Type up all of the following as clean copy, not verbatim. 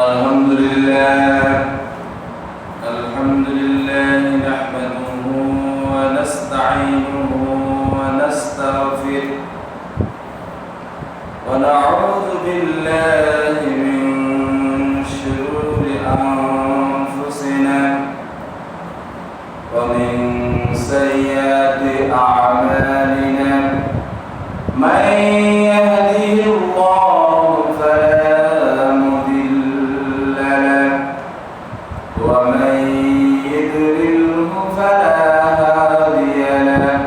الحمد لله نحمده ونستعينه ونستغفره ونعوذ بالله من شرور أنفسنا ومن سيئات أعمالنا من يهده الله فلا مضل له ومن يضلله فلا هادي له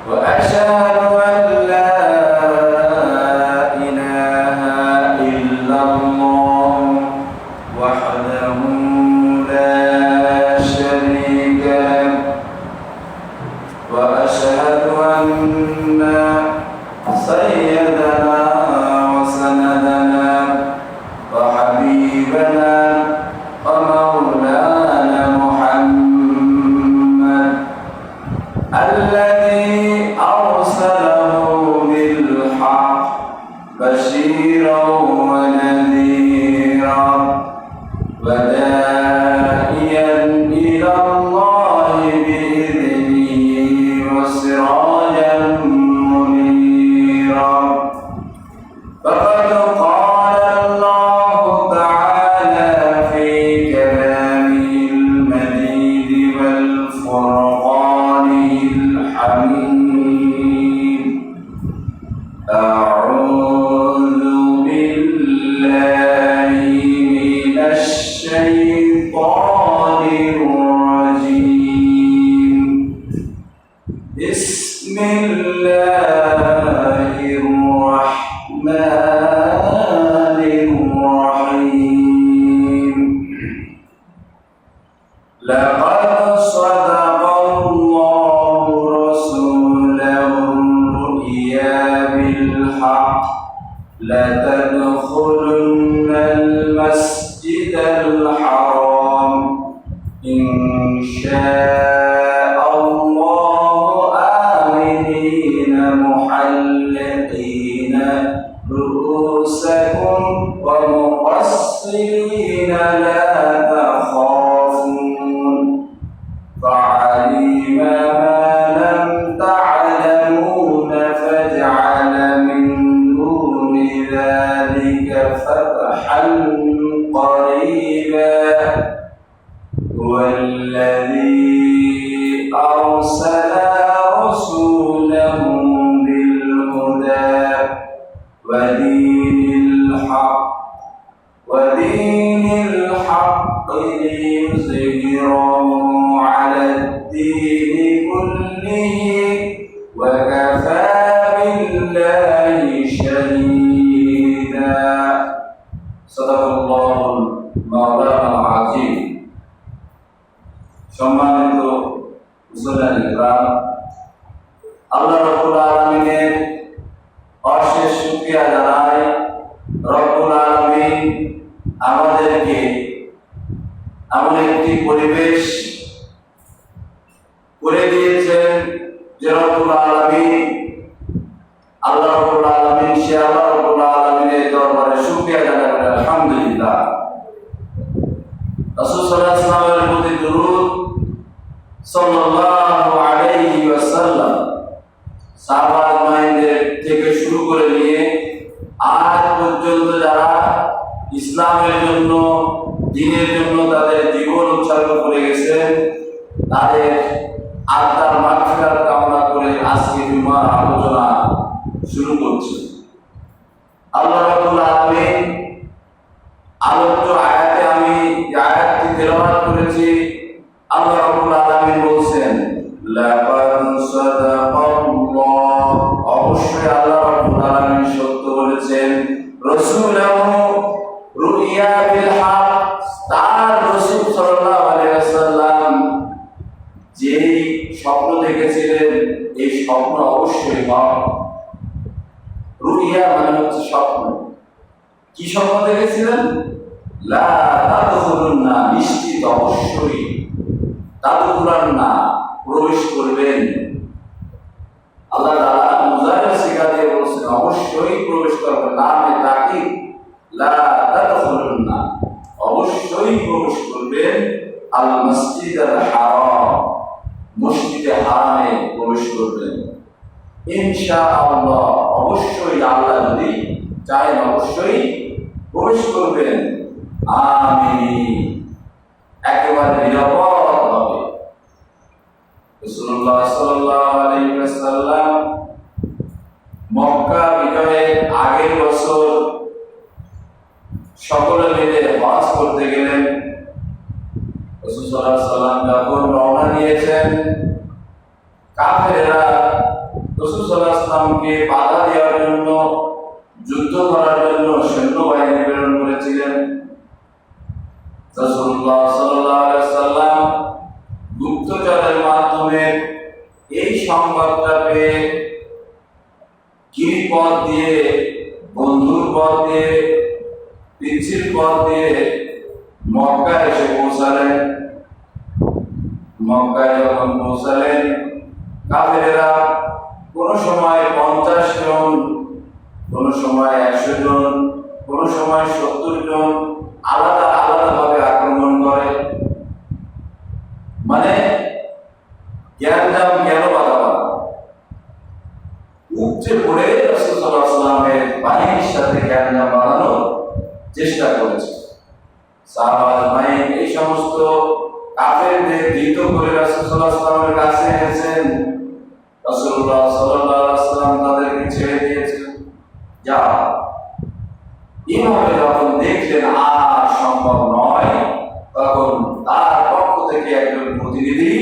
وأشهد أن لا إله إلا الله وحده لا شريك له وأشهد أن سيدنا وسندنا وحبيبنا ومولانا محمد الذي أرسله بالحق بشيرا ونذيرا وداعيا إلى الله بإذنه وسراجا منيرا فقد قال الله تعالى في كلامه المجيد والفرقانه الحميد أعوذ بالله من الشيطان الرجيم بسم الله الرحمن الرحيم لقد صدق الله رسوله الرؤيا بالحق لتدخلن المسجد الحرام إن شاء الله آمنين محلقين رؤوسكم ومقصرين لا تخافون فعلم ما لم تعلمون فجعل من دون ذلك فتحا قريبا هو الذي أرسل رسوله بالهدى ودين الحق ليظهره على الدين كله وكفى بالله شهيدا صدق الله مولانا العظيم সম্মানিত মুসলিম ইকরাম আল্লাহ রাব্বুল আলামিনের অশেষ শুকরিয়া জানাই রব্বুল আলামিন আমাদেরকে এমন একটি পরিবেশ করে দিয়েছেন যে রব্বুল আলামিন আল্লাহ রাব্বুল আলামিন সে আল্লাহ রাব্বুল আলামিনের দরবারে শুকরিয়া জানাই আলহামদুলিল্লাহ রাসূল সাল্লাল্লাহু আলাইহি ওয়াসাল্লামের প্রতি দরুদ সাল্লাল্লাহু আলাইহি ওয়াসাল্লাম সাহাবায়ে থেকে শুরু করে নিয়ে আজ পর্যন্ত যারা ইসলামের জন্য দ্বীনের জন্য তাদের জীবন উৎসর্গ করে গেছেন তাদের আত্মার মাগফিরাত কামনা করে আজকে জুমার আলোচনা শুরু করছি। আল্লাহ রাব্বুল আলামিন আলোচ্য আয়াতে আমি আয়াতটি তেলাওয়াত করেছি। আল্লাহ রাব্বুল আলামিন বলেন লাকাদ সাদাকাল্লাহ, অবশ্যই আল্লাহ রাব্বুল আলামিন সত্য বলেছেন, রাসূলুহু রুইয়া বিল হক, তার রাসূল সাল্লাল্লাহু আলাইহি ওয়াসাল্লাম যে স্বপ্ন দেখেছিলেন এই স্বপ্ন অবশ্যই হক। রুইয়া মানে হচ্ছে স্বপ্ন। কি স্বপ্ন দেখেছিলেন? লা তাদখুলুন্না, নিশ্চিত অবশ্যই তাদখুলুন্না, প্রবেশ করবেন। আল্লাহ তাআলা মুজাহিদ শিক্ষা দিয়ে বলছেন অবশ্যই প্রবেশ করবেন। নামে তাকিদ লা তাদখুলুন্না, প্রবেশ করবেন ইনশাআল্লাহ। অবশ্যই আল্লাহ যদি চায় অবশ্যই প্রবেশ করবেন। আমিন। একেবারে নিরাপদ হবে। রাসূলুল্লাহ সাল্লাল্লাহু আলাইহি ওয়াসাল্লাম মক্কা বিজয়ের আগের বছর সকলে মিলে হজ করতে গেলেন। রাসূল সাল্লাল্লাহু আলাইহি ওয়াসাল্লাম যখন রওনা দিয়েছেন, কাফেররা রাসূল সাল্লাল্লাহু আলাইহি ওয়াসাল্লামকে বাধা দেওয়ার জন্য, যুদ্ধ করার জন্য সৈন্যবাহিনী প্রেরণ করেছিলেন। রাসূলুল্লাহ সাল্লাল্লাহু আলাইহি ওয়াসাল্লাম গুপ্তচরের মাধ্যমে এই সংবাদটা পেয়ে গিরিপথ দিয়ে, বন্ধুর পথ দিয়ে, পিচ্ছিল পথ দিয়ে মক্কায় এসে পৌঁছালেন। মক্কায় যখন পৌঁছালেন, কাফেরেরা কোন সময় 50 জন, কোন সময় 100 জন, কোন সময় 70 জন আলাদা আলাদা ভাবে আক্রমণ করে। মানে জ্ঞানজাম জ্ঞান বাধা উপচে পড়ে রাসূল সাল্লাল্লাহু আলাইহি ওয়াসাল্লামের বাহিনীর সাথে জ্ঞানজাম বাঁধানোর চেষ্টা করেছে। সাহাবা আজমাইন এই সমস্ত কাফেরদের ধৃত করে রাসূল সাল্লাল্লাহু আলাইহি ওয়াসাল্লামের কাছে এনেছেন। রাসূলুল্লাহ সাল্লাল্লাহু আলাইহি ওয়াসাল্লাম তাদেরকে ছেড়ে দিয়েছেন, যাও। এভাবে যখন দেখলেন আর সম্ভব নয়, তখন তার পক্ষ থেকে একজন প্রতিনিধি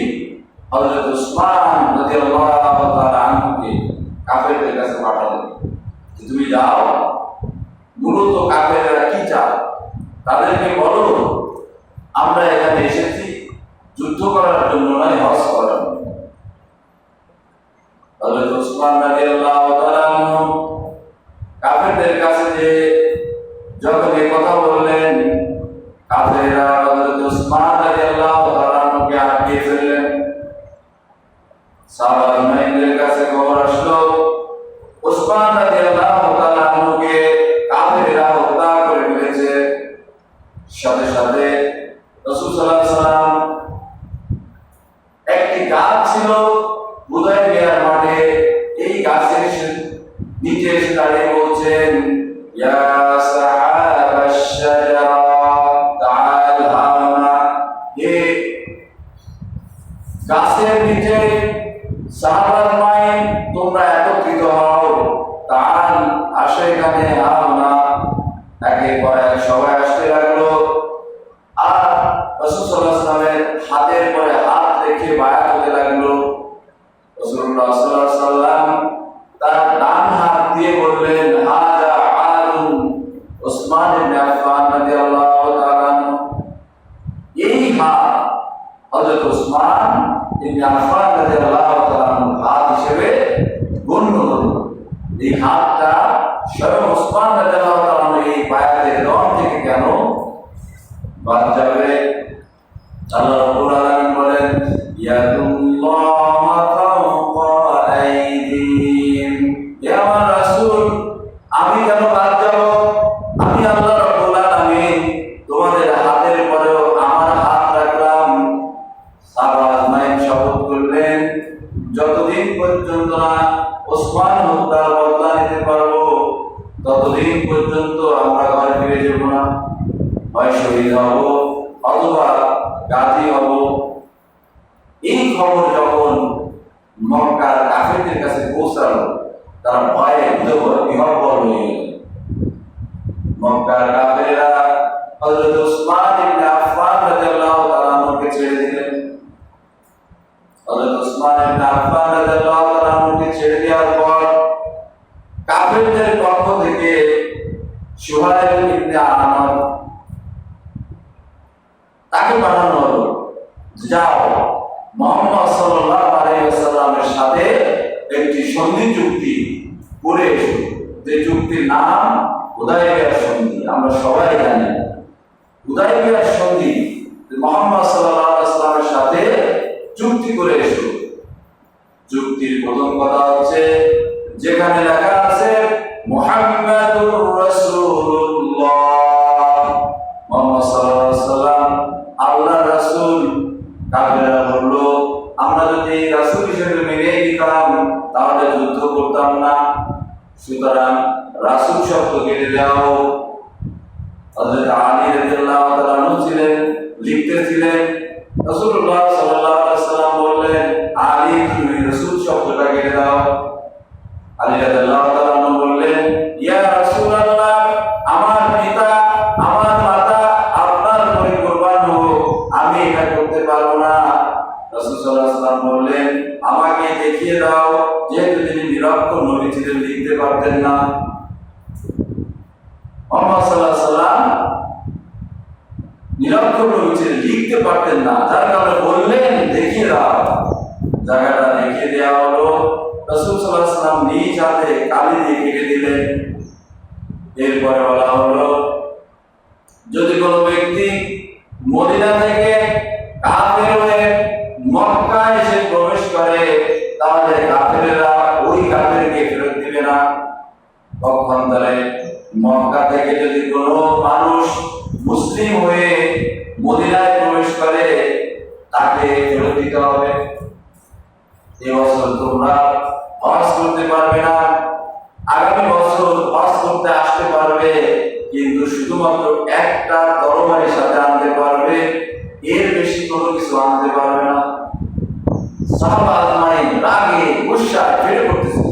হযরত উসমান রাদিয়াল্লাহু তাআলা আনহুকে কাফেরদের কাছে পাঠালেন যে তুমি যাও, মূলত কাফেররা কি চায় তাদেরকে বলো, আমরা এখানে এসেছি যুদ্ধ করার জন্য নয়, হজ করার জন্য। হযরত উসমান রাদিয়াল্লাহু তাআলা আনহু কাফেরদের কাছে যে যখন এই কথা বললেন, কাফেররা হযরত উসমান রাদিয়াল্লাহু তাআলা আনহুকে আটকে ফেললেন। সাহাবাদের কাছে খবর আসলো উসমান রাদিয়াল্লাহু তাআলা আনহুকে কাফেররা হত্যা করে ফেলেছে। সাথে সাথে রাসূল সাল্লাল্লাহু আলাইহি ওয়াসাল্লাম একটি গাছ ছিল হুদায়বিয়ার মাঠে, এই গাছের নিচে এসে দাঁড়িয়ে বলছেন, ইয়া সাহাবাশ শাজারা তাআল হাওনা, হে গাছের নিচে সাহাবায়ে তোমরা একত্রিত হও, তাআল আসো এখানে, হাওনা। একের পর এক সবাই আসতে লাগলো, আর রাসূল সাল্লাল্লাহু আলাইহি ওয়াসাল্লামের হাতের পরে হাত রেখে বায়াত হতে লাগলো। রাসূলুল্লাহ সাল্লাল্লাহু আলাইহি ওয়াসাল্লাম তার ডান হাত দিয়ে বললেন, হাযা আদুন উসমান ইবনে আফফান রাদিয়াল্লাহু তাআলা আনহু। এই হাত হযরত উসমান ইবনে আফফান রাদিয়াল্লাহু তাআলা আনহু হাত হিসেবে গণ্য হলো। এই হাতটা স্বয়ং উসমান রাদিয়াল্লাহু তাআলা আনহু এই বায়াতের রং থেকে কেন বাদ যাবে? আল্লাহ রাব্বুল আলামিন বলেন, ইয়াদুল্লাহ ফাওকা আইদিহিম। হে আমার রাসূল, আমি কেন বাদ যাব? আমি আল্লাহ রাব্বুল আলামিন তোমাদের হাতের পরেও আমার হাত রাখলাম। সাহাবা আজমাইন শপথ করলেন, যতদিন পর্যন্ত না ওসমান হত্যার বদলা নিতে পারবো, ততদিন পর্যন্ত আমরা ঘরে ফিরে যাব না। হয় শহীদ হব অথবা গাজী হব। এই খবর যখন মক্কার কাফেরদের কাছে পৌঁছালো, তারা ভয়ে বিহ্বল হয়ে গেল। মক্কার কাফেররা হযরত উসমান ইবনে আফফান রাদিয়াল্লাহু তাআলা আনহুকে ছেড়ে দিলেন। হযরত উসমান ইবনে আফফান রাদিয়াল্লাহু তাআলা আনহুকে ছেড়ে দেওয়ার পর কাফেরদের পক্ষ থেকে সুহাইল ইবনে আহমদ তাকে পাঠানো হলো, যাও মুহাম্মদ সাল্লাল্লাহু আলাইহি ওয়াসাল্লামের সাথে একটি সন্ধি চুক্তি করে এসো, যে চুক্তির নাম হুদায়বিয়ার সন্ধি। আমরা সবাই জানি হুদায়বিয়ার সন্ধি, মুহাম্মদ সাল্লাল্লাহু আলাইহি ওয়াসাল্লামের সাথে চুক্তি করে এসো। চুক্তির প্রথম কথা হচ্ছে, যেখানে লেখা আছে মুহাম্মাদুর রাসূলুল্লাহ, মুহাম্মদ সাল্লাল্লাহু আলাইহি ওয়াসাল্লাম আল্লাহর রাসূল। কাফেররা বলল, আমরা যদি রাসূল হিসেবে মেনে নিতাম সুতরাং রাসূল শব্দ কেটে দাও। হযরত আলী রাদিয়াল্লাহু তাআলা আনহু ছিলেন, লিখতেছিলেন, রাসূলুল্লাহ সাল্লাল্লাহু আলাইহি ওয়াসাল্লাম বললেন, আলী তুমি রাসূল শব্দটা কেটে দাও। আলী রাদিয়াল্লাহু তাআলা আনহু বললেন, ইয়া রাসূলুল্লাহ, আমার পিতা আমার মাতা আপনার উপরে কুরবান হোক, আমি এটা করতে পারবো না। রাসূল সাল্লাল্লাহু আলাইহি ওয়াসাল্লাম বললেন, আমাকে দেখিয়ে দাও। যেহেতু তিনি নিরক্ষর নবী ছিলেন, লিখতে পারতেন না, মুহাম্মদ সাল্লাল্লাহু আলাইহি ওয়াসাল্লাম নিরক্ষর নবী ছিলেন, লিখতে পারতেন না, যার কারণে বললেন দেখিয়ে দাও। জায়গাটা দেখিয়ে দেওয়া হলো। রাসূল সাল্লাল্লাহু আলাইহি ওয়াসাল্লাম নিজ হাতে কালি দিয়ে কেটে দিলেন। এরপরে বলা হলো, যদি কোনো ব্যক্তি মদিনা থেকে কাফের হয়ে মক্কায় এসে প্রবেশ করে, তাহলে কাফেররা ওই কাফেরকে ফেরত দিবে না। পক্ষান্তরে মক্কা থেকে যদি কোনো মানুষ মুসলিম হয়ে মদিনায় প্রবেশ করে, তাকে ফেরত দিতে হবে। এবছর তোমরা হজ করতে পারবে না, আগামী বছর হজ করতে আসতে পারবে, কিন্তু শুধুমাত্র একটা তরবারির সাথে আনতে পারবে, এর বেশি কোনো কিছু আনতে পারবে না। সাহাবা আজমাইন রাগে গুসায় ফেটে পড়তেছে,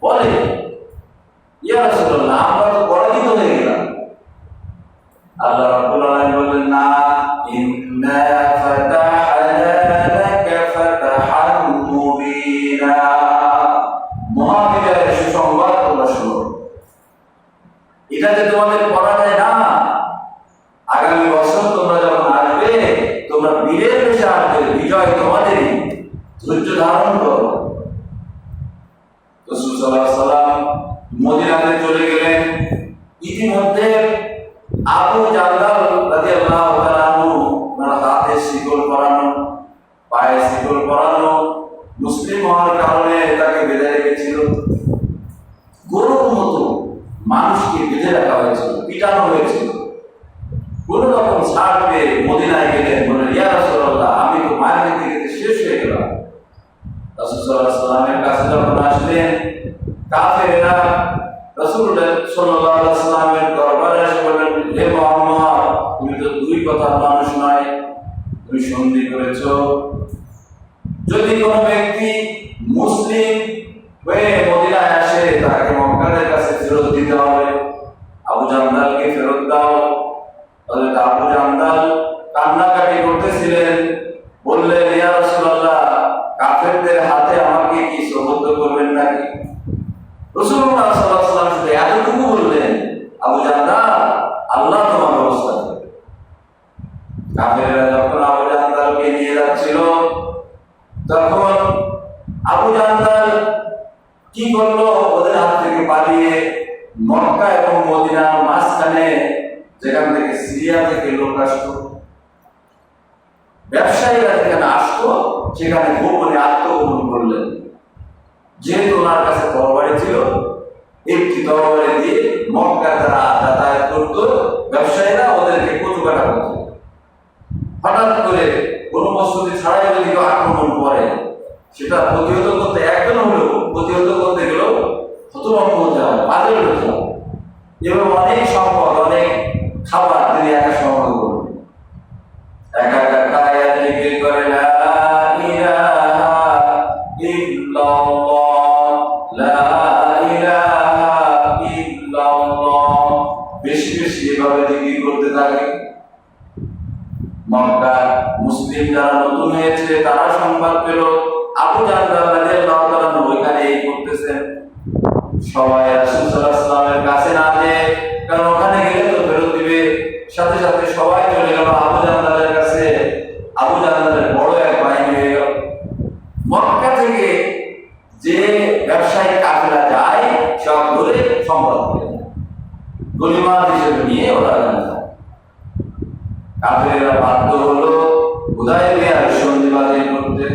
বলে, ইয়া রাসূলুল্লাহ, আমরা তো পরাজিত হয়ে গেলাম। আল্লাহ রাব্বুল আলামিন বলেন, না, ইন্না ফাতাহনা লাকা ফাতাহান মুবিনা, মহাবিজয়ের সুসংবাদ তোমরা শোনো। এটা যে তোমাদের পরাজয় না, আগামী বছর তোমরা যখন আসবে, তোমরা বীরের বেশে আসবে, বিজয় তোমাদেরই, ধৈর্য ধারণ করো। রাসূল সাল্লাল্লাহু আলাইহি ওয়াসাল্লাম মদিনাতে চলে গেলেন। ইতিমধ্যে আবু জাহল রাদিয়াল্লাহু তাআলা আনহু ওনার হাতে শিকল পরানো, পায়ে শিকল পরানো, মুসলিম হওয়ার কারণে তাকে বেঁধে রেখেছিল। গরুর মতো মানুষকে বেঁধে রাখা হয়েছিল, পিটানো হয়েছিল। কোন রকম ছাড় পেয়ে মদিনায় গেলেন, বলেন, ইয়া রাসূলুল্লাহ, আমি তো মায়ের দিকে শেষ হয়ে গেলাম। রাসূল সাল্লাল্লাহু আলাইহি ওয়াসাল্লামের কাছে যখন আসলেন, কাফেররা রাসূলুল্লাহ সাল্লাল্লাহু আলাইহি ওয়াসাল্লামের দরবারে এসে বললেন, হে মুহাম্মদ, তুমি তো দুই কথার মানুষ নয়, তুমি সন্ধি করেছো। যদি কোনো ব্যক্তি মুসলিম হয়ে মদিনায় আসে, তাকে মক্কাদের কাছে ফেরত দিতে হবে। আবু জাহলকে ফেরত দাও। হযরত আবু জাহল কান্নাকাটি করতেছিলেন, বললেন, ইয়া রাসূলুল্লাহ, কাফেরদের হাতে আমাকে কি সুবদ্ধ করবেন নাকি? রাসূলুল্লাহ সাল্লাল্লাহু আলাইহি ওয়াসাল্লাম শুধু এতটুকু বললেন, আবু জাহল, আল্লাহ তোমার ব্যবস্থা করবে। কাফেররা যখন আবু জাহলকে নিয়ে যাচ্ছিল, তখন আবু জাহল কি করলো, ওদের হাত থেকে পালিয়ে মক্কা এবং মদিনার মাঝখানে, যেখান থেকে সিরিয়া থেকে লোক আসতো, ব্যবসায়ীরা যেখানে আসতো, সেখানে গোপনে আত্মগোপন করলেন। যেহেতু ওনার কাছে তরবারি ছিল, একটি তরবারি দিয়ে মক্কা যারা যাতায়াত করতো ব্যবসায়ীরা, ওদেরকে কটুকাটা করত। হঠাৎ করে কোনো প্রস্তুতি ছাড়াই যদি কেউ আক্রমণ করে, সেটা প্রতিহত করতে একজন হলেও প্রতিহত করতে গেলেও হতভম্ব হতে হয়, পাগল হতে হয়। এবং অনেক সম্পদ, অনেক খাবার তিনি একা সংগ্রহ করবেন, একা একা খায়, জিকির করে, লা ইলাহা ইল্লাল্লাহ, লা ইলাহা ইল্লাল্লাহ, বেশি বেশি এভাবে জিকির করতে থাকে। মক্কা মুসলিম যারা নতুন হয়েছে, তারা সংবাদ পেল আবু জাহল রাদিয়াল্লাহু তাআলা ওইখানে এই করতেছেন। সবাই রাসূল সাল্লাল্লাহু আলাইহি ওয়াসাল্লামের কাছে না যেয়ে, কারণ ওখানে গেলে তো ফেরত দিবে, সাথে সাথে সবাই চলে গেল আবু জাহলের কাছে। আবু জাহলের বড় এক বাহিনী হয়ে গেল। মক্কা থেকে যে ব্যবসায়িক কাফেলা যায়, সব ধরে সম্পদ করে গনিমত হিসেবে নিয়ে ওরা যায়। কাফেররা বাধ্য হলো হুদায়বিয়ার সন্ধি বাতিল করতে।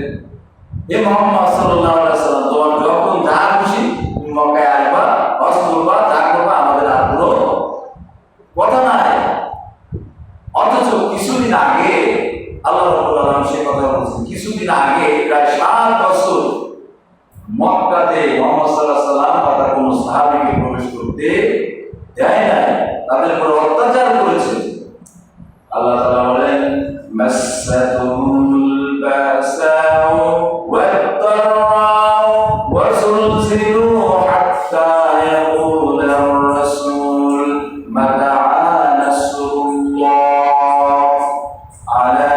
হে মুহাম্মদ সাল্লাল্লাহু আলাইহি ওয়াসাল্লাম, তোমার যখন যা খুশি তুমি মক্কায় আসবা, হজ করবা, যা করবা, আমাদের আর কোনো কথা নাই। অথচ কিছুদিন আগে আল্লাহ রাব্বুল আলামিন সে কথা বলেছেন। কিছুদিন আগে প্রায় 7 বছর মক্কাতে মুহাম্মদ সাল্লাল্লাহু আলাইহি ওয়াসাল্লাম বা তার কোনো সাহাবীকে আগে প্রবেশ করতে দেয় নাই, তাদের উপর অত্যাচার করেছে। আল্লাহ তাআলা বলেন মাসসাতুল বাসাউ ওয়াদ-দাররাউ ওয়া যুলজিলু হাত্তা ইয়াকুলার রাসূল মাতা নাসরুল্লাহ আলা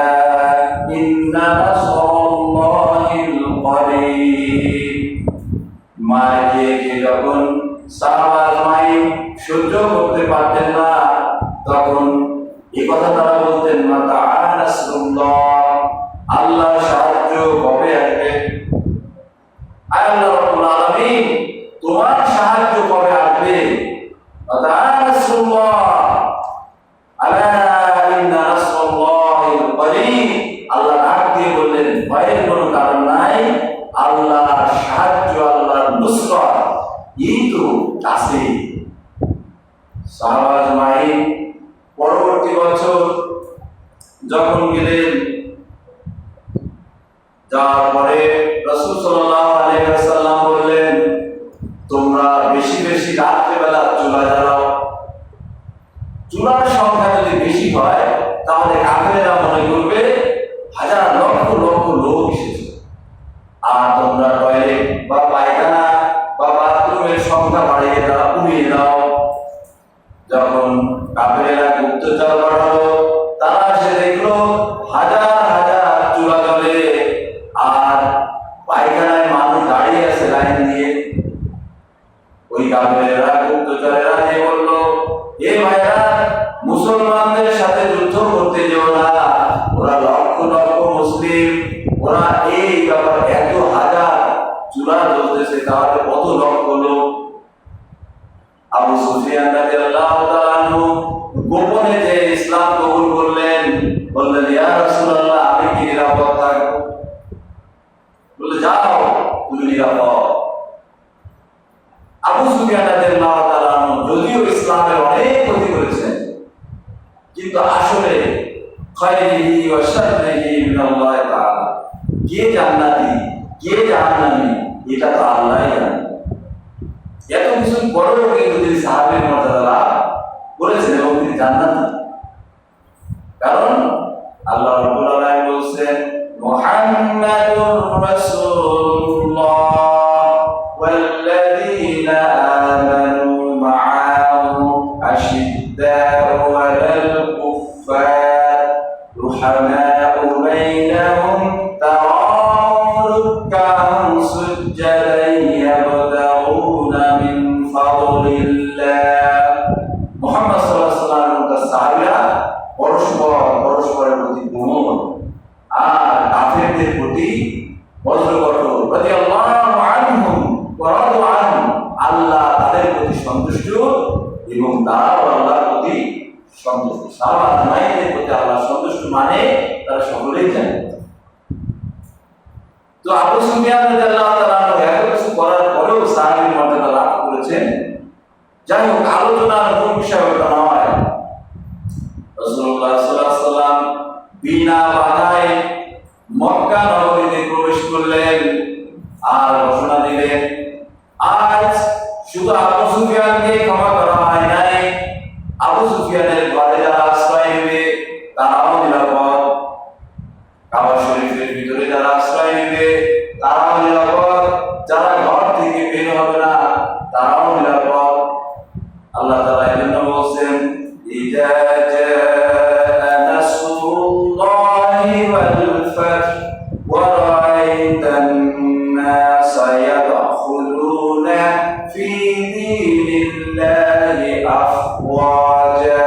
ইন্না নাসরাল্লাহিল করিব। মাকে যখন সাহাবায়ে মাইন সহ্য করতে পারতেন না, তখন এই কথা তারা বলতেন মাতা নাসরুল্লাহ, আল্লাহর সাহায্য কবে আসবে? আল্লাহ রাব্বুল আলামিন তোমার সাহায্য কবে আসবে? মাতা নাসরুল্লাহ আলা ইন্না নাসরাল্লাহিল করিব। আল্লাহ ডাক দিয়ে বললেন ভয়ের কোনো কারণ নাই, আল্লাহর সাহায্য, আল্লাহর নুসরাত এই তো কাছে। সাহাবায়ে মাইন পরবর্তী বছর যখন গেলেন, যাওয়ার পরে রাসূল সাল্লাল্লাহু আলাইহি ওয়াসাল্লাম বললেন তোমরা বেশি বেশি রাত্রিবেলা চুলা জ্বালাও। চুলার সংখ্যা যদি বেশি হয় তাহলে কাফেরেরা মনে করবে হাজার লক্ষ লক্ষ লোক এসেছে। আর তোমরা টয়লেট বা পায়খানা বা বাথরুমের সংখ্যা বাড়িয়ে তারা কমিয়ে দাও। যখন কাফেরেরা গুপ্তচর বাড়ালো, তারা এসে দেখলো হাজার হাজার চুলা জ্বলে আর পায়খানায় মানুষ দাঁড়িয়ে আছে লাইন দিয়ে। ওই কাফেরেরা গুপ্তচরেরা যে বললো এ ভাইরা, মুসলমানদের সাথে যুদ্ধ করতে যেও না, ওরা লক্ষ লক্ষ মুসলিম, ওরা এই ব্যাপার এত হাজার চুলা জ্বলতেছে, তাহলে কত লক্ষ লোক। আবু সুফিয়ান রাদিয়াল্লাহু তাআলা আনহু গোপনে যে ইসলাম কবুল করলেন, বললেন ইয়া রাসূলুল্লাহ আমি কি নিরাপদ থাকব? বলে যাও তুমি নিরাপদ। আবু সুফিয়ান রাদিয়াল্লাহু তাআলা আনহু যদিও ইসলামের অনেক ক্ষতি করেছেন, কিন্তু আসলে খায়রিহি ওয়া শাররিহি মিনাল্লাহ তাআলা, কে জান্নাতি কে জাহান্নামী এটা তো আল্লাহই জানেন। এত কিছু পরেও কিন্তু তিনি সাহাবীর মর্যাদা লাভ করেছেন এবং তিনি জান্নাতি। কারণ আল্লাহ রাব্বুল আলামিন বলেন মুহাম্মাদুর রাসূলুল্লাহ ওয়াল্লাযীনা আমানু মাআহু আশিদ্দাউ আলাল কুফফার রুহামাউ বাইনাহুম তারাহুম রুক্কা'an সুজ্জাদান ইয়াবতাগুনা মিন ফাদলিল্লাহ। মুহাম্মদ সাল্লাল্লাহু আলাইহি ওয়াসাল্লাম তার সাহাবীরা পরস্পরের প্রতি কোমল আর কাফেরদের প্রতি বজ্রকঠোর। রাদিয়াল্লাহু আনহুম ওয়া রাদু আনহু, আল্লাহ তাদের প্রতি সন্তুষ্ট এবং তারাও আল্লাহর প্রতি সন্তুষ্ট। সাহাবায়ে মাইনের প্রতি আল্লাহ সন্তুষ্ট মানে তারা সকলেই জানে। তো আবু সুফিয়ান রাদিয়াল্লাহু তাআলা এত কিছু করার পরেও সাহাবীর মর্যাদা লাভ করেছেন। যাই হোক, আলোচনার মূল বিষয় ওটা নয়। রাসূলুল্লাহ সাল্লাল্লাহু আলাইহি ওয়াসাল্লাম বিনা বাধায় মক্কা নগরীতে প্রবেশ করলেন আর ঘোষণা দিলেন আজ শুধু আবু সুফিয়ানকে ক্ষমা করা হয় নাই, আবু সুফিয়ানের ঘরে যারা আশ্রয় নেবে তারাও নিরাপদ, কাবা শরীফের ভিতরে যারা আশ্রয় নেবে তারাও নিরাপদ, যারা ঘর থেকে বের হবে না তারাও নিরাপদ। আল্লাহ তাআলা এজন্য বলেন ইজা জাআ নাসরুল্লাহি ওয়াল ফাth ওয়া রাআইতান নাসা ইয়াদখুলুনা ফি দীনিল্লাহি আফওয়াজা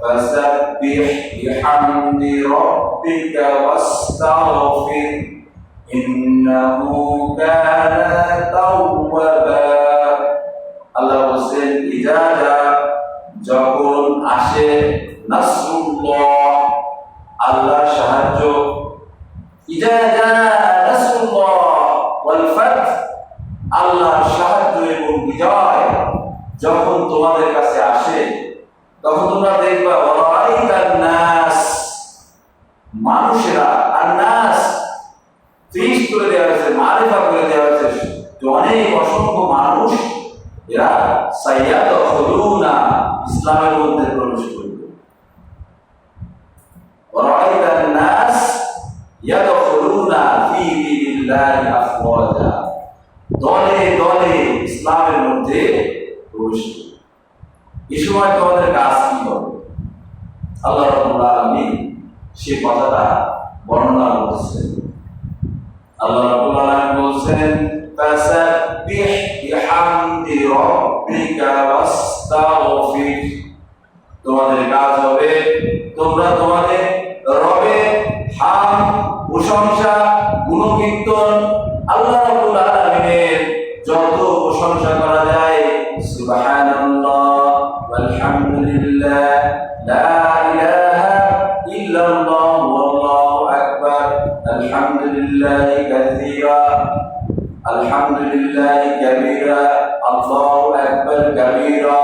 ফাসাব্বিহ বিহামদি রাব্বিকা ওয়াস্তাগফির ইন্নাহু কানা তাওয়াবা। আল্লাহ বলেন ইজা জা, যখন আসে, নাসরুল্লাহ আল্লাহর সাহায্য, ইজা জা নাসরুল্লাহ ওয়াল ফাth আল্লাহর সাহায্য এবং বিজয় যখন তোমাদের কাছে আসে, তখন তোমরা দেখবা ওয়ারাইতান নাস, মানুষেরা, আর নাস ফিক্স করে দেওয়া হয়েছে, মারিফা করে দেওয়া হয়েছে, অনেক অসংখ্য মানুষ এরা সাইয়াদখুলুনা ইসলামের মধ্যে প্রবেশ করবে। ওয়ারাইতান নাস ইয়াদখুলুনা ফি দীনিল্লাহি আফওয়াজা, দলে দলে ইসলামের মধ্যে প্রবেশ করবে। এই সময় তোমাদের কাজ কি হবে? আল্লাহ রাব্বুল আলামিন সেই কথাটা বর্ণনা করতেছেন। আল্লাহ রাব্বুল আলামিন বলছেন, ফাসাব্বিহ বিহামদি রাব্বিকা ওয়াস্তাগফির, তোমাদের কাজ হবে তোমরা তোমাদের রবের হামদ, প্রশংসা, গুণকীর্তন, আল্লাহ রাব্বুল আলামিনের যত প্রশংসা করা যায়, সুবহানাল্লাহ ওয়ালহামদুলিল্লাহ লা ইলাহা ইল্লাল্লাহ ওয়াল্লাহু আকবার, আলহামদুলিল্লাহি কাসীরা, আলহামদুলিল্লাহি কাবীরা, আল্লাহু আকবার কাবীরা,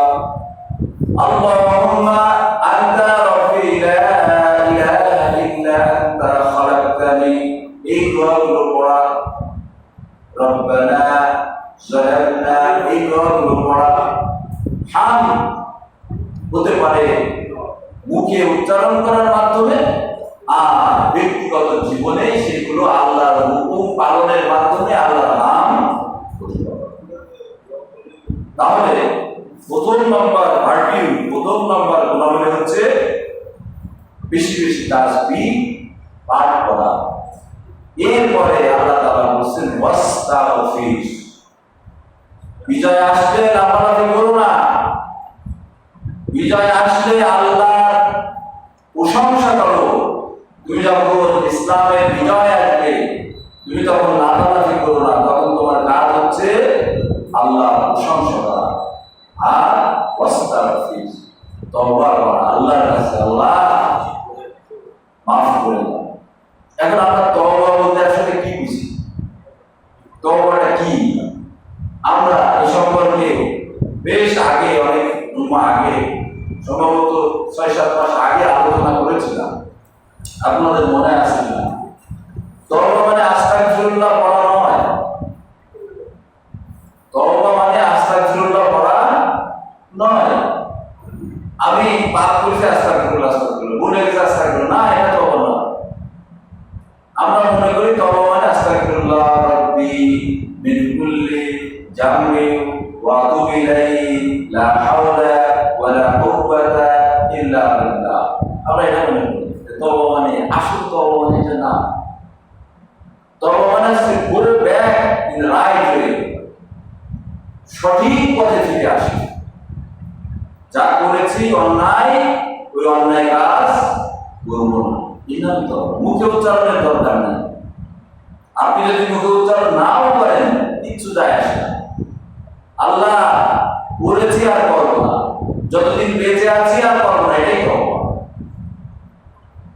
আল্লাহুম্মা আনতা রাব্বি লা ইলাহা ইল্লা আনতা খালাকতানি, এই দোয়াগুলো পড়া, রব্বানা যালামনা, এই দোয়াগুলো পড়া। হামদ হতে পারে মুখে উচ্চারণ করার মাধ্যমে, আর ব্যক্তিগত জীবনে সেগুলো আল্লাহর হুকুম পালনের মাধ্যমে আল্লাহর নাম করতে হবে। তাহলে প্রথম নম্বর ভার্টিউ, প্রথম নম্বর গুণাবলী হচ্ছে বেশি বেশি তাসবিহ পাঠ করা। এরপরে আল্লাহ তাআলা বলেন ওয়াস্তাগফির, বিজয় আসলে লাফালাফি করো না, বিজয় আসলে আল্লাহর প্রশংসা করো। তুমি যখন ইসলামের বিজয় আসবে তুমি তখন লাফালাফি করো না, তখন তোমার কাজ হচ্ছে আল্লাহর প্রশংসা করা আর ওয়াস্তাগফির, তওবা করা আল্লাহর কাছে, আল্লাহ মাফ করে দাও। এখন আমরা তওবা বলতে আসলে কি বুঝি, তওবাটা কি? আমরা এই সম্পর্কে বেশ আগে, অনেক আগে, সম্ভবত ৬-৭ মাস আগে আলোচনা করেছিলাম, আপনাদের মনে আছে না? তওবা মানে আস্তাগফিরুল্লাহ পড়া নয়, তওবা মানে আস্তাগফিরুল্লাহ পড়া নয়। আমি পাপ করেছি আস্তাগফিরুল্লাহ, আস্তাগফিরুল্লাহ, ভুলে গেছি আস্তাগফিরুল্লাহ, না, এটা তওবা না। আমরা মনে করি তওবা মানে আস্তাগফিরুল্লাহ রাব্বি মিন কুল্লি জামবি ওয়া আতুবু ইলাইহি লা হাওলা ওয়ালা কুওয়াতা ইল্লা বিল্লাহ। আমরা এটা মনে করি তওবা মানে, আসল তওবা মানে এটা না। তওবা মানে go back in right way, সঠিক পথে ফিরে আসে। যা করেছি অন্যায়, ওই অন্যায় কাজ করব না, এটা তওবা। মুখে উচ্চারণের দরকার নেই। আপনি যদি মুখে উচ্চারণ নাও করেন কিচ্ছু যায় আসে না। আল্লাহ বলেছি আর করব না, যতদিন বেঁচে আছি আর করব না, এটাই তওবা।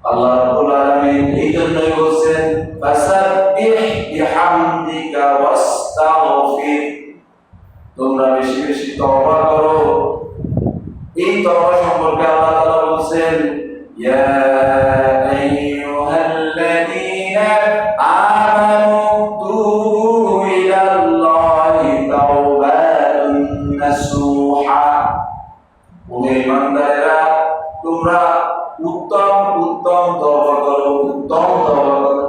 আল্লাহ রাব্বুল আলামিন এই জন্যই বলছেন ফাসাব্বিহ বিহামদিকা ওয়াস্তাগফির, তোমরা বেশি বেশি তওবা করো। এই তওবা সম্পর্কে আল্লাহ তাআলা বলছেন ইয়া আইয়ুহাল্লাযীনা আমানু তুবু ইলাল্লাহি তাওবাতান নাসুহা, ও ঈমানদারেরা তোমরা উত্তম উত্তম তওবা করো, উত্তম তওবা করো।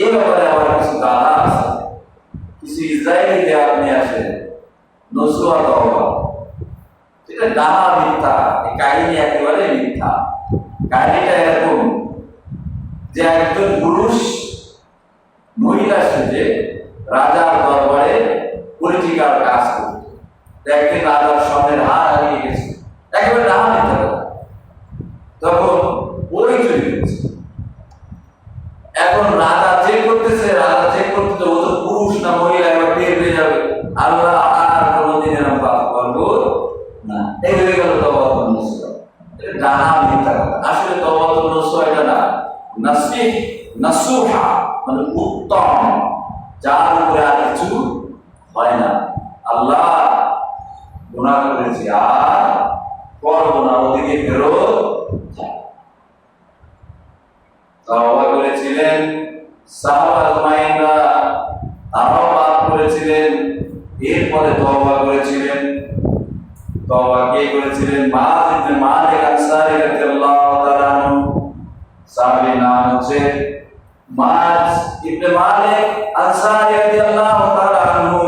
এই ব্যাপারে আমার কিছু ধারণা আছে, কিছু ইসরায়েলিতে আপনি আসেন নসুহা তওবা, সেটা ডাহা মিথ্যা, এই কাহিনী একেবারে মিথ্যা। কাহিনীটা এরকম যে একজন পুরুষ মহিলা সেজে রাজার দরবারে পলিটিক্যাল কাজ করত, একদিন রাজার স্বর্ণের হার হারিয়ে গেছে, একেবারে ডাহা মিথ্যা কথা। তখন ওই চলে গেছে, এখন রাজা চেক করতেছে, রাজা চেক করতেছে ও তো পুরুষ না মহিলা, এবার টের পেয়ে যাবে, আল্লাহ আর কোনোদিন এরকম পাপ করবো না। এই হয়ে গেল তওবাতুন নসুহা। এটা ডাহা মিথ্যা কথা। আসলে তওবাতুন নসুহা এটা না, নাসিহ নাসুহা মানে উত্তম, যার উপরে আর কিছু হয় না। আল্লাহ গুনাহ করেছি আর করবো না, ওদিকে ফেরত যায়। তওবা করেছিলেন সাহাবা আজমাইনরা, তারাও পাপ করেছিলেন, এর পরে তওবা করেছিলেন। তওবা কে করেছিলেন? মাআজ ইবনে মালিক আনসারী রাদিয়াল্লাহু তাআলা আনহু। সাহাবীর নাম হচ্ছে মাআজ ইবনে মালিক আনসারী রাদিয়াল্লাহু তাআলা আনহু।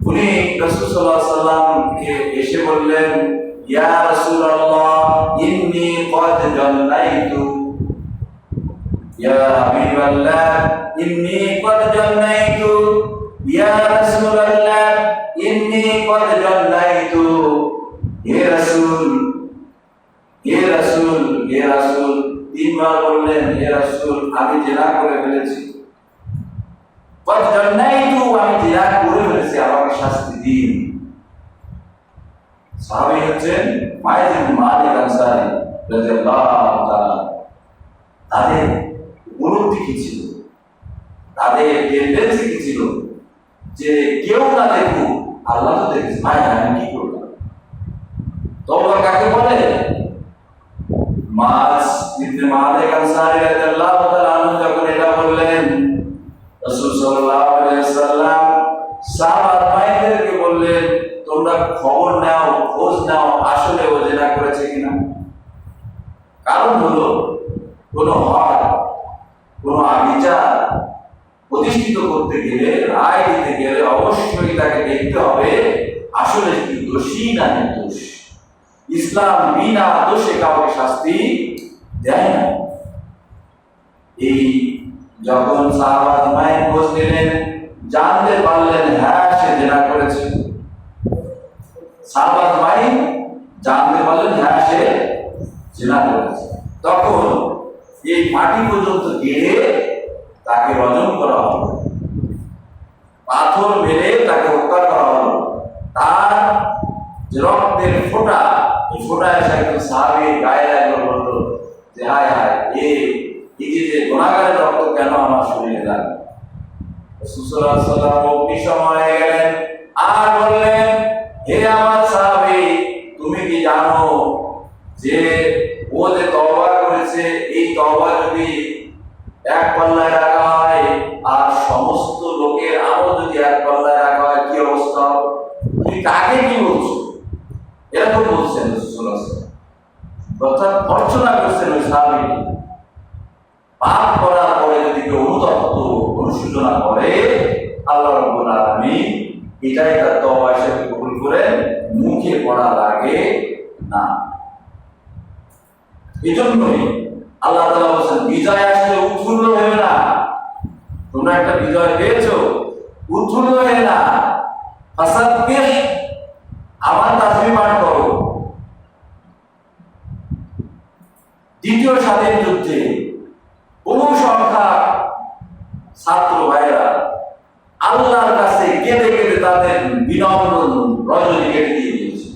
উনি রাসূল সাল্লাল্লাহু আলাইহি ওয়াসাল্লামকে এসে বললেন, ইয়া রাসূলুল্লাহ ইন্নী ক্বাদ জান্নাইতু, ইয়া হাবিবাল্লাহ ইন্নী ক্বাদ জান্নাইতু, ইয়া রাসূলুল্লাহ ইন্নী ক্বাদ জান্নাইতু। হে রাসূল, হে রাসূল, হে রাসূল, তিনবার বললেন হে রাসূল আমি জিনা করে ফেলেছি। ক্বাদ জান্নাইতু, আমি জিনা করে ফেলেছি, আমাকে শাস্তি দিন। সাহাবী হচ্ছেন মাআজ ইবনে মালিক আনসারী রাদিয়াল্লাহু তাআলা। তাদের উপলব্ধি কি ছিল, তাদের টেন্ডেন্সি কি ছিল যে কেউ না দেখুক, আল্লাহ তো দেখছে, ভাই আমি কি করলাম। তওবা কাকে বলে? মাআজ ইবনে মালিক আনসারী রাদিয়াল্লাহু তাআলা আনহু যখন এটা বললেন, রাসূল সাল্লাল্লাহু আলাইহি ওয়াসাল্লাম সাহাবাদেরকে বললেন, তোমরা খবর নাও, খোঁজ নাও, আসলে ও জিনা করেছে কিনা। কারণ হলো কোন হক, কোন বিচার প্রতিষ্ঠিত করতে গেলে, রায় দিতে গেলে অবশ্যই তাকে দেখতে হবে আসলে কি দোষী না নির্দোষ। ইসলাম বিনা দোষে কাউকে শাস্তি দেয় না। এই যখন সাহাবাদ মায়ের খোঁজ নিলেন, জানতে পারলেন হ্যাঁ সে জিনা করেছে। সাহাবাদ মাই জানতে পারলেন হ্যাঁ সে জিনা করেছে। তখন এই মাটি পর্যন্ত গেড়ে তাকে রজম করা হলো, পাথর মেরে তাকে হত্যা করা হলো। তার যে রক্তের ফোঁটা, এই ফোঁটা এসে একজন সাহাবীর গায়ে লাগলো, বললো যে হায় হায়, এই যে গুনাহগারের রক্ত কেন আমার শরীরে লাগলো। রাসূল সাল্লাল্লাহু আলাইহি ওয়াসাল্লাম বিষময় হয়ে গেলেন আর বললেন, হে আমার সাহাবী, তুমি কি জানো যে ও যে তওবা করেছে, এই তওবা যদি এক পাল্লায় রাখা হয় আর সমস্ত লোকের আমল যদি এক পাল্লায় রাখা হয় কি অবস্থা হবে? তুমি কাকে কি বলছো? এরকম বলছেন রাসূল সাল্লাল্লাহু আলাইহি ওয়াসাল্লাম। অর্থাৎ ভর্ৎসনা করছেন ওই সাহাবী। পাপ করার পরে যদি কেউ অনুতপ্ত, অনুশোচনা করে, আল্লাহ রাব্বুল আলামিন এটাই তার তওবা হিসেবে কবুল করেন, মুখে পড়া লাগে না। এজন্যই আল্লাহ তাআলা বলেন, বিজয় আসলে উৎফুল্ল হয়ে না। তোমরা একটা বিজয় পেয়েছো, উৎফুল্ল হয়ে না, ফাসাব্বিহ, আমার তাসবিহ পাঠ করো। দ্বিতীয় স্বাধীন যুদ্ধে বহু সংখ্যক ছাত্র ভাইয়েরা আল্লাহর কাছে কেঁদে কেঁদে তাদের বিনম্র রজনী কেটে দিয়ে দিয়েছে।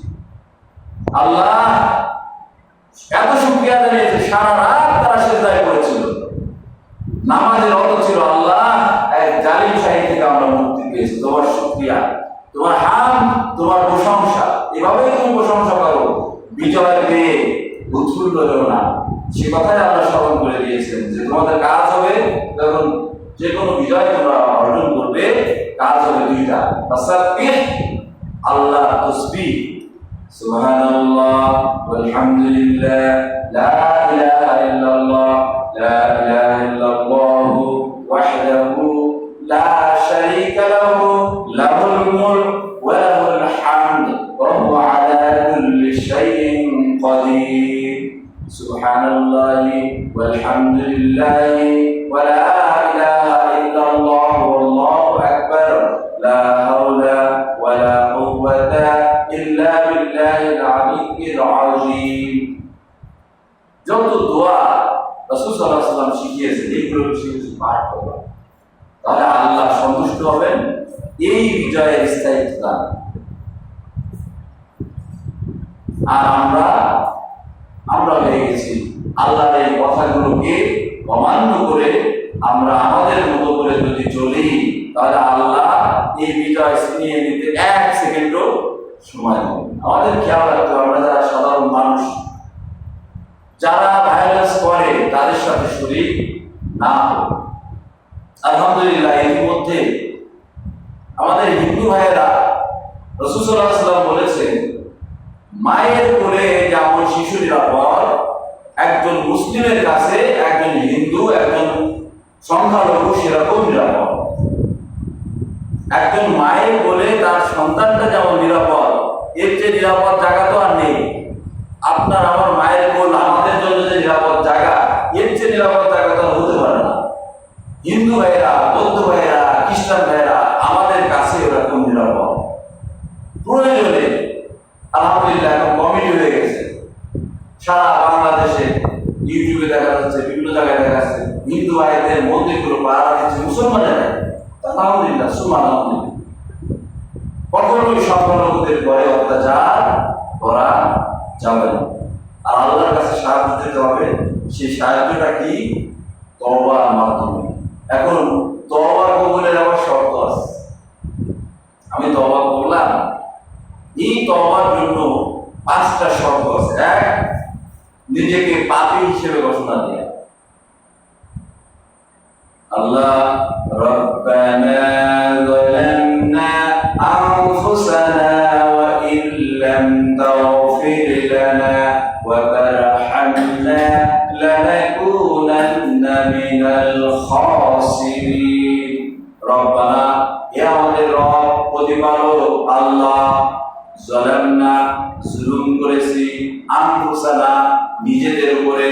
আল্লাহ এত শুকরিয়া জানিয়েছে, সারা রাত তারা সিজদায় করেছিল, নামাজে রত ছিল। আল্লাহ এক জালিম শাহী থেকে আমরা মুক্তি পেয়েছি, তোমার শুকরিয়া, তোমার হামদ, তোমার প্রশংসা। এভাবেই তুমি প্রশংসা করো, বিজয় পেয়ে উৎফুল্ল হও না। সে কথাই আল্লাহ স্মরণ করে দিয়েছেন যে তোমাদের কাজ হবে, যখন যে কোনো বিজয় তোমরা অর্জন করবে, কাজ হবে দুইটা, ফাসাব্বিহ, আল্লাহ তাসবিহ, সুবহানাল্লাহ ওয়ালহামদুলিল্লাহ, লা ইলাহা ইল্লাল্লাহ, লা ইলাহা ইল্লাল্লাহু ওয়াহদাহু লা শারীকা লাহু, লাহুল মুলক ওয়া লাহুল হামদ ওয়া হুয়া আলা কুল্লি শাইইন কাদির। সুবহানাল্লাহি ওয়ালহামদুলিল্লাহি ওয়া লা ইলাহা ইল্লাল্লাহ ওয়াল্লাহু আকবার, লা হাওলা ওয়া লা কুওয়াতা ইল্লা বিল্লাহিল আলিয়্যিল আযীম। যত দোয়া রাসূল সাল্লাল্লাহু আলাইহি ওয়াসাল্লাম শিখিয়েছেন, এগুলো বেশি পাঠ করবা, তাহলে আল্লাহ সন্তুষ্ট হবেন, এই বিজয়ের স্থায়িত্ব। আর আমরা হয়ে গেছি আল্লাহর এই কথাগুলোকে অমান্য করে আমরা আমাদের মতো করে যদি চলি, তাহলে আল্লাহ এই বিজয় ছিনিয়ে নিতে এক সেকেন্ডও সময় হবে। আমাদের খেয়াল রাখতে হবে, আমরা যারা সাধারণ মানুষ, যারা ভায়োলেন্স করে, তাদের সাথে শরীক না হবে। আলহামদুলিল্লাহ, এর মধ্যে আমাদের হিন্দু ভাইয়েরা রাসূল সাল্লাল্লাহু আলাইহি ওয়াসাল্লাম বলেছেন, মায়ের কোলে যেমন শিশু নিরাপদ, একজন মুসলিমের কাছে একজন হিন্দু, একজন সংখ্যালঘু সেরকম নিরাপদ। একজন মায়ের কোলে তার সন্তানটা যেমন নিরাপদ, এর যে নিরাপদ জায়গা তো আর নেই। আপনার আমার মায়ের কোল আমাদের জন্য যে নিরাপদ জায়গা, এর যে নিরাপদ জায়গা তো হতে পারে না। হিন্দু ভাইয়েরা, বৌদ্ধ ভাইয়েরা, খ্রিস্টান ভাইয়েরা আমাদের কাছে ওরকম নিরাপদ। প্রয়োজনে আলহামদুলিল্লাহ এখন কমিটি হয়ে গেছে, সারা বাংলাদেশে ইউটিউবে দেখা যাচ্ছে, বিভিন্ন জায়গায় দেখা যাচ্ছে হিন্দু ভাইদের মন্দিরগুলো পাহারা দিচ্ছে মুসলমানেরা। আলহামদুলিল্লাহ, সুবহানাল্লাহ। কখনোই সংখ্যালঘুদের পরে অত্যাচার করা যাবে না। আর আল্লাহর কাছে সাহায্য দিতে হবে। সেই সাহায্যটা কি? তওবার মাধ্যমে। এখন তওবা কবুলের আবার শর্ত আছে। আমি তওবা করলাম, এই তওবার জন্য 5টা শর্ত আছে। এক, নিজেকে পাপী হিসেবে ঘোষণা দেয়া। আল্লাহ রব্বানা যালামনা আনফুসানা ওয়া ইল্লাম তাগফির লানা ওয়া তারহামনা লানাকুনান্না মিনাল খাসিরিন। রব্বানা, হে আমাদের রব, প্রতিপালক আল্লাহ, যালামনা, জুলুম করেছি, আনফুসানা, নিজেদের উপরে,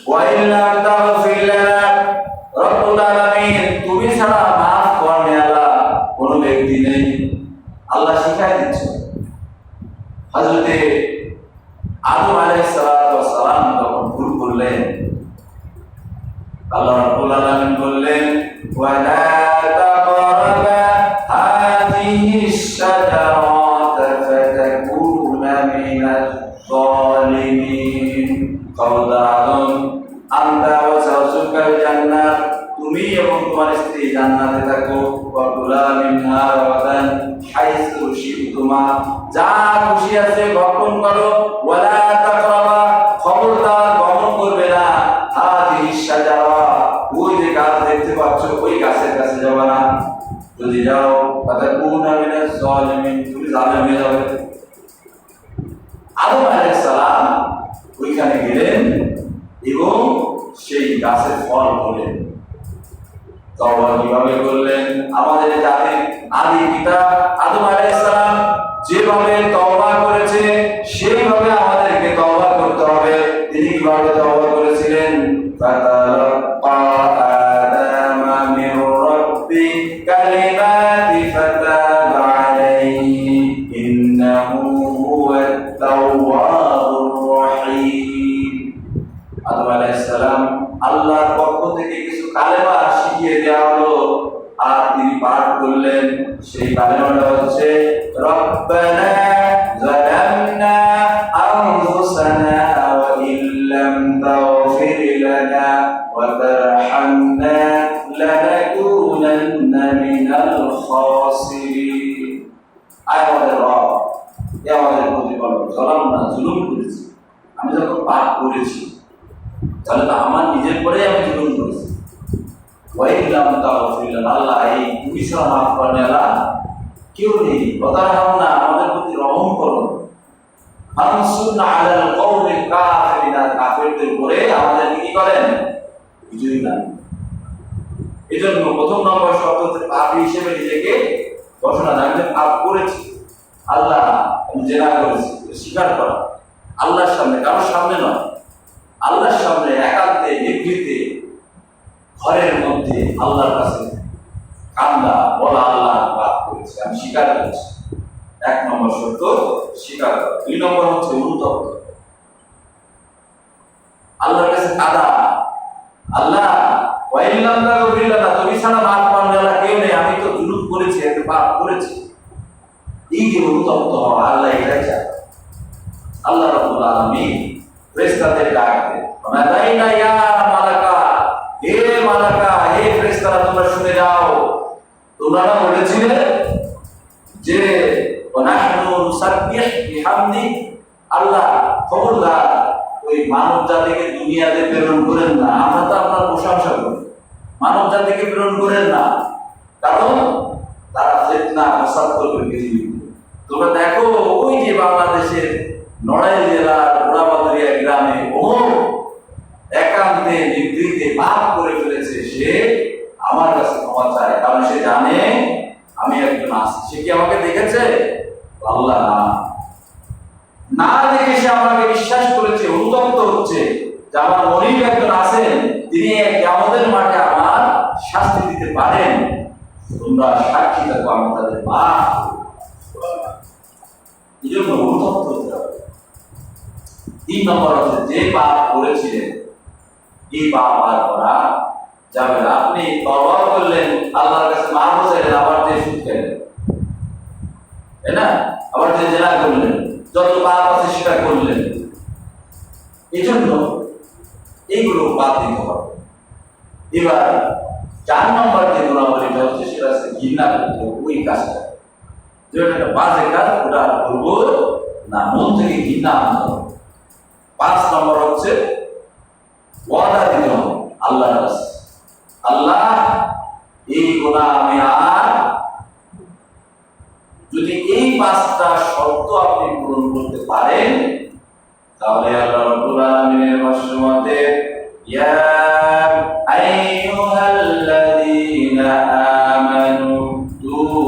ওয়া ইল্লাম তাগফির লানা, রব্বুল আলামিন, তুমি ছাড়া মাফ করনে আল্লাহ কোনো ব্যক্তি নেই। আল্লাহ শিখাই দিচ্ছে। হযরতে আদম আলাইহিস সালাম যখন ভুল করলেন, আল্লাহ রাব্বুল আলামিন বললেন, ওয়া লা তাকরাবা হাযিহিশ শাজারাতা ফাতাকুনা মিনাজ যালিমিন। কওদাদুন আনতা ওয়া যাওজুকাল জান্নাত, তুমি এবং তোমার স্ত্রী জান্নাতে থাকো। ওয়া কুলা মিনহা রাগাদান হাইসু শি'তুমা, যা খুশি আছে ভক্ষণ করো। ওয়া লা তাকরাবা, খবরদার গমন করবে না। হাযিহিশ শাজারা, ওই যে গাছ দেখতে পাচ্ছ ওই গাছের কাছে যাবে না। যদি যাও ফাতাকুনা মিনাজ যালিমিন, তুমি জালেম হয়ে যাবে। আদম আলাইহিস সালাম ওইখানে গেলেন এবং সেই গাছের ফল খেলেন। তওবা কিভাবে করলেন? আমাদের জাতির আদি পিতা আদম আলাইহিস সালাম যেভাবে তওবা করেছে সেইভাবে আমাদেরকে তওবা করতে হবে। তিনি কিভাবে তওবা করেছিলেন? ফাতালাক্কা আদামা মির রাব্বি কালিমাতি ফাতাবা আলাইহি ইন্নাহু হুয়াত তাওয়াবুর রহিম। আদম আলাইহিস সালাম আল্লাহর পক্ষ থেকে কিছু কালেমা শিখিয়ে দেওয়া হলো, আর তিনি পাঠ করলেন। সেই কালেমাটা হচ্ছে রব্বানা যালামনা আনফুসানা ওয়া ইল্লাম তাগফির লানা ওয়া তারহামনা লানাকুনান্না মিনাল খাসিরিন। আয় আমাদের রব, হে আমাদের প্রতিপালক, যালামনা, জুলুম করেছি। আমি যখন পাপ করেছি তাহলে তো আমার নিজের পরে আমি জুলুম করেছি। ওয়া ইল্লাম তাগফির লানা, আল্লাহ এই তুমি ছাড়া মাফ করনে আল্লাহ কেউ নেই। ওয়াতারহামনা, আমাদের প্রতি রহম করো। ফানসুরনা আলাল কওমিল কাফিরিন, কাফিরদের উপরে আমাদের কি করেন? বিজয়ী দান। এজন্য প্রথম নম্বর শর্ত হচ্ছে পাপী হিসেবে নিজেকে ঘোষণা দেওয়া। আমি পাপ করেছি, আল্লাহ আমি জেনা করেছি, স্বীকার করা। আল্লাহর সামনে, কারোর সামনে নয়, আল্লাহর সামনে একান্তে নিভৃতে ঘরের মধ্যে আল্লাহর কাছে কান্দা, বলা আল্লাহ পাপ করেছি, আমি স্বীকার করেছি। 1 নম্বর শর্ত স্বীকার করা। 2 নম্বর হচ্ছে অনুতপ্ত, আল্লাহর কাছে কাঁদা। আল্লাহ ওয়া ইল্লাম তাগফির লানা, তুমি ছাড়া মাফ করনে আল্লাহ কেউ নেই, আমি তো জুলুম করেছি, একটা পাপ করেছি। এই যে অনুতপ্ত হওয়া, আল্লাহ এটাই চায়। আল্লাহ রাব্বুল আলামিন ফেরেশতাদের ডাক দেন, মালাইকা ইয়া মালাকা, হে মালাকা, হে ফেরেশতারা তোমরা শুনে যাও। তোমরা না বলেছিলে যে ওয়ানাহনু নুসাব্বিহু বিহামদি, আল্লাহ খবরদার ওই মানব জাতিকে দুনিয়াতে প্রেরণ করেন না। আমরা তো আপনার প্রশংসা করি, মানব জাতিকে প্রেরণ করেন না। কারণ তারা ফিতনা ফাসাদ করবে পৃথিবীতে। তোমরা দেখো ওই যে বাংলাদেশের নড়াইল জেলার ওড়াবাদরিয়া গ্রামে একান্তে নিভৃতে পাপ করে ফেলেছে, সে আমার কাছে ক্ষমা চায়, কারণ সে জানে আমি একজন আছি। সে কি আমাকে দেখেছে? আল্লাহ না দেখে সে আমাকে বিশ্বাস করেছে, অনুতপ্ত হচ্ছে যে আমার মনিব একজন আছেন, তিনি কিয়ামতের মাঠে আমার শাস্তি দিতে পারেন। তোমরা সাক্ষী থাকো, আমি তাদের মাফ করব। এই জন্য অনুতপ্ত হতে হবে। 3 নম্বর হচ্ছে যে পাপ করেছিলেন এই পাপ আর করা যাবে না। আপনি তওবা করলেন, আল্লাহর কাছে মাফ চাইলেন, আবার যে সুদ খেলেন, তাই না? আবার যে জেনা করলেন, যত পাপ আছে সেটা করলেন। এই জন্য এইগুলো বাদ দিতে হবে। এবার 4 নম্বর যে গুণাবলীটা হচ্ছে সেটা হচ্ছে ঘৃণা করতে, ওই কাজটা যেটা একটা বাজে কাজ, ওটা করবো না, মন থেকে ঘৃণা আনতে হবে। 5 নম্বর হচ্ছে ওয়াদা দিতে হবে আল্লাহর কাছে, আল্লাহ এই গুনাহ আমি আর, যদি এই 5টা শর্ত আপনি পূরণ করতে পারেন, তাহলে আল্লাহ রাব্বুল আলামিনের ভাষ্যমতে ইয়া আইয়ুহাল্লাযীনা আমানু তুবু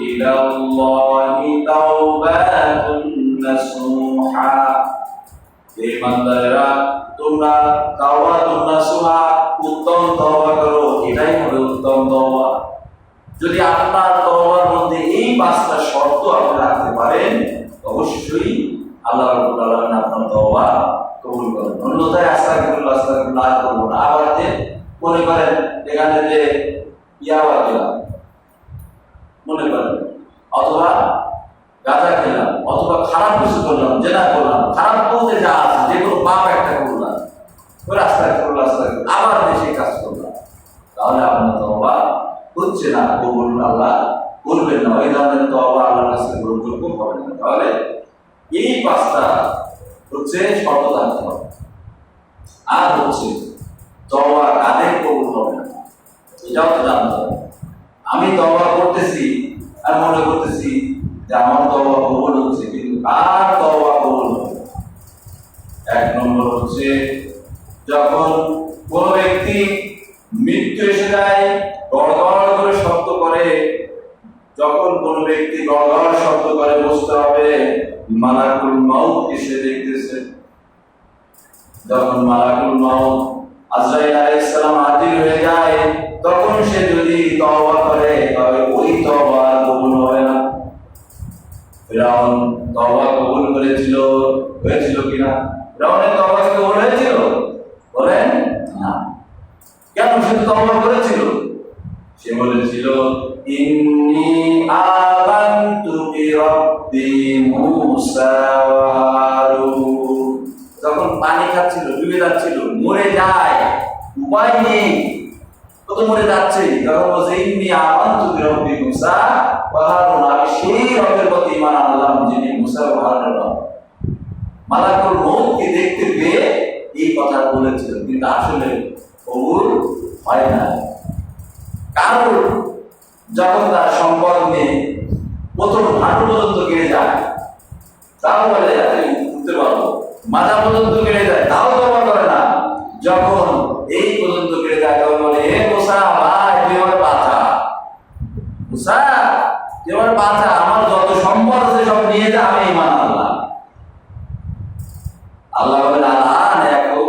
ইলাল্লাহি তাওবাতুন নাসুহা, ঈমানদারেরা তোমরা তাওবাতুন নাসুহা, উত্তম তওবা করো, এটাই হবে উত্তম তওবা। যদি আপনার তওবার মধ্যে এই 5টা শর্ত আপনি রাখতে পারেন, অবশ্যই আল্লাহ রাব্বুল আলামিন আপনার তওবা কবুল করবেন। অন্যথায় আস্তাগফিরুল্লাহ আস্তাগফিরুল্লাহ করব না, আবার যে মনে করেন এখানে যে ইয়াবা দিলাম মনে করেন, অথবা গাঁজা খেলাম, অথবা খারাপ কিছু করলাম, জেনা করলাম, খারাপ বলতে যা আছে যে কোনো পাপ একটা করলাম, ওই আস্তাগফিরুল্লাহ আস্তাগফিরুল্লাহ আবার বেশি কাজ করলাম, তাহলে আপনার তওবা হচ্ছে না, কবুল আল্লাহ করবেন না, ওই ধরনের তওবা আল্লাহর কাছে গ্রহণযোগ্য হবে না। তাহলে এই 5টা হচ্ছে শর্ত থাকতে হবে। আর হচ্ছে তওবা কাদের কবুল হবে না এটাও তো জানতে হবে। আমি তওবা করতেছি আর মনে করতেছি যে আমার তওবা কবুল হচ্ছে, কিন্তু কার তওবা কবুল হবে? 1 নম্বর হচ্ছে যখন কোন ব্যক্তি মৃত্যু এসে যায়, গড়গড় করে শব্দ করে, যখন কোন ব্যক্তি গড়গড় শব্দ করে বুঝতে হবে মালাকুল মাউত এসে দেখতেছে। যখন মালাকুল মাউত আজরাইল আলাইহিস সালাম হাজির হয়ে যায়, তখন সে যদি তওবা করে তবে ওই তওবা কবুল হবে না। ফিরআউন তওবা কবুল করেছিল, হয়েছিল কিনা? ফিরআউনের তওবা কবুল হয়েছিল? বলেন না। কেন? সে তওবা করেছিল, সে বলেছিল ইন্নী আমানতু বিরাব্বি মূসা ওয়া হারুন। যখন পানি খাচ্ছিল, ডুবে যাচ্ছিল, মরে যায়, উপায় নেই, তো মরে যাচ্ছে, তখন বলছে ইন্নী আমানতু বিরাব্বি মূসা ওয়া হারুন, আমি সেই রবের প্রতি ঈমান আনলাম যিনি মূসা ও হারুনের রব। মালাকুল মউতকে দেখতে পেয়ে এই কথা বলেছিল, কিন্তু আসলে কবুল হয় না। কারণ যখন তার সম্পদ নিয়ে প্রথম হাঁটু পর্যন্ত কেড়ে যায়, তাও বলে যায় উঠতে পারবো, মাথা পর্যন্ত কেড়ে যায়, তাও তওবা করে না। যখন এই পর্যন্ত কেড়ে যায়, তখন বলে হে মূসা ভাই তুই আমার বাঁচা, মূসা তুই আমার বাঁচা, আমার যত সম্পদ আছে সব নিয়ে যা, আমি ঈমান আনলাম। আল্লাহ বলেন আল্লাহ দেখো,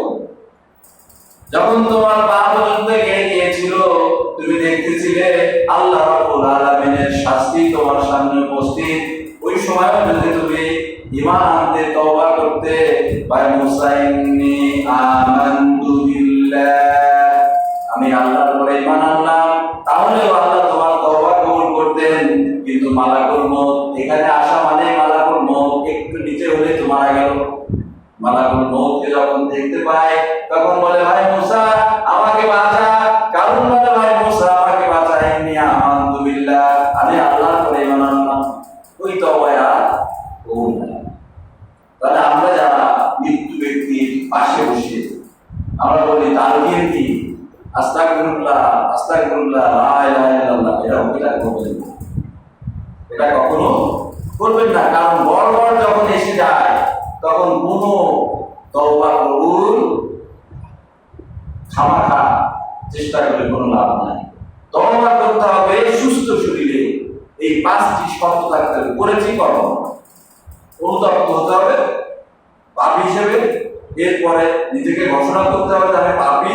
যখন তোমার পা পর্যন্ত কেড়ে গিয়েছিল, তুমি দেখতেছিলে আল্লাহ রাব্বুল আলামিনের শাস্তি তোমার সামনে উপস্থিত, ওই সময় যদি তুমি ঈমান আনতে, তওবা করতে, ভাই মূসা ইন্নী আমানতু বিল্লাহ, আমি আল্লাহর উপরে ঈমান আনলাম, তাহলে আল্লাহ তোমার তওবা কবুল করতেন। কিন্তু মালাকুল মউত এখানে আসা মানে মালাকুল মউত একটু নিচে হলে তো মারা গেল। মালাকুল মউতকে যখন দেখতে পায়, তখন বলে ভাই মূসা আমাকে বাঁচা, কারণ বলে ভাই মূসা আমাকে বাঁচা, ইন্নী আমানতু বিল্লাহ, আমি আল্লাহর উপরে ঈমান আনলাম, ওই তওবা আর কবুল না। তাহলে আমরা যারা মৃত্যু ব্যক্তির পাশে বসে আমরা বলি তালকিন কি, আস্তাগফিরুল্লাহ আস্তাগফিরুল্লাহ, লা ইলাহা ইল্লাল্লাহ, এটা করবেন না। এটা কখনো করবেন না। কারণ বড় যখন এসে যায় তখন কোনো তওবা কবুল খামাখা চেষ্টা করে কোনো লাভ নাই। তওবা করতে হবে সুস্থ শরীরে। এই 5টি শর্ত থাকতে হবে। করেছি কর্ম, অনুতপ্ত হতে হবে পাপী হিসেবে। এরপরে নিজেকে ঘোষণা করতে হবে যে আমি পাপী,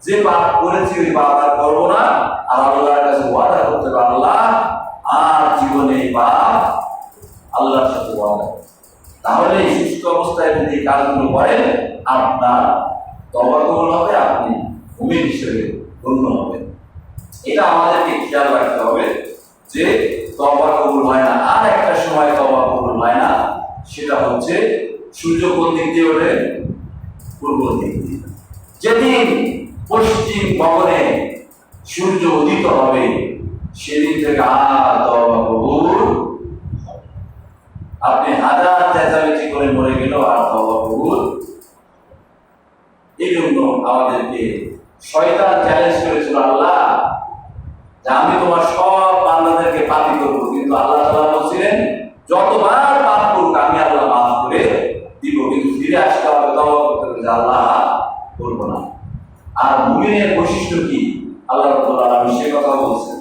যে পাপ করেছি ওই পাপ আর করবো না। আর আল্লাহর কাছে ওয়াদা করতে হবে, আল্লাহ আর জীবনে এই পাপ আল্লাহর সাথে ওয়াদা। তাহলে এই সুস্থ অবস্থায় যদি এই কাজগুলো করেন আপনার তওবা কবুল হবে, আপনি মুমিন হিসেবে গণ্য হবেন। এটা আমাদেরকে খেয়াল রাখতে হবে যে তওবা কবুল হয় না। আর একটা সময় তওবা কবুল হয় না, সেটা হচ্ছে সূর্য কোন দিক দিয়ে ওঠে? পূর্ব দিক দিয়ে। যেদিন পশ্চিম গগনে সূর্য উদিত হবে সেদিন থেকে আর তওবা কবুল হবে। আপনি হাজার চেঁচামেচি করে মরে গেলেও আর তওবা কবুল। এই জন্য আমাদেরকে শয়তান চ্যালেঞ্জ করেছিল, আল্লাহ যে আমি তোমার সব বান্দাদেরকে পাপী করবো, কিন্তু আল্লাহ তাআলা বলছিলেন যতবার পাপ করুক আমি আল্লাহ মাফ করে দিব, কিন্তু ফিরে আসতে হবে, তওবা করতে হবে যে আল্লাহ করবো না। আর মুমিনের বৈশিষ্ট্য কি? আল্লাহ রাব্বুল আলামিন সে কথা বলছেন,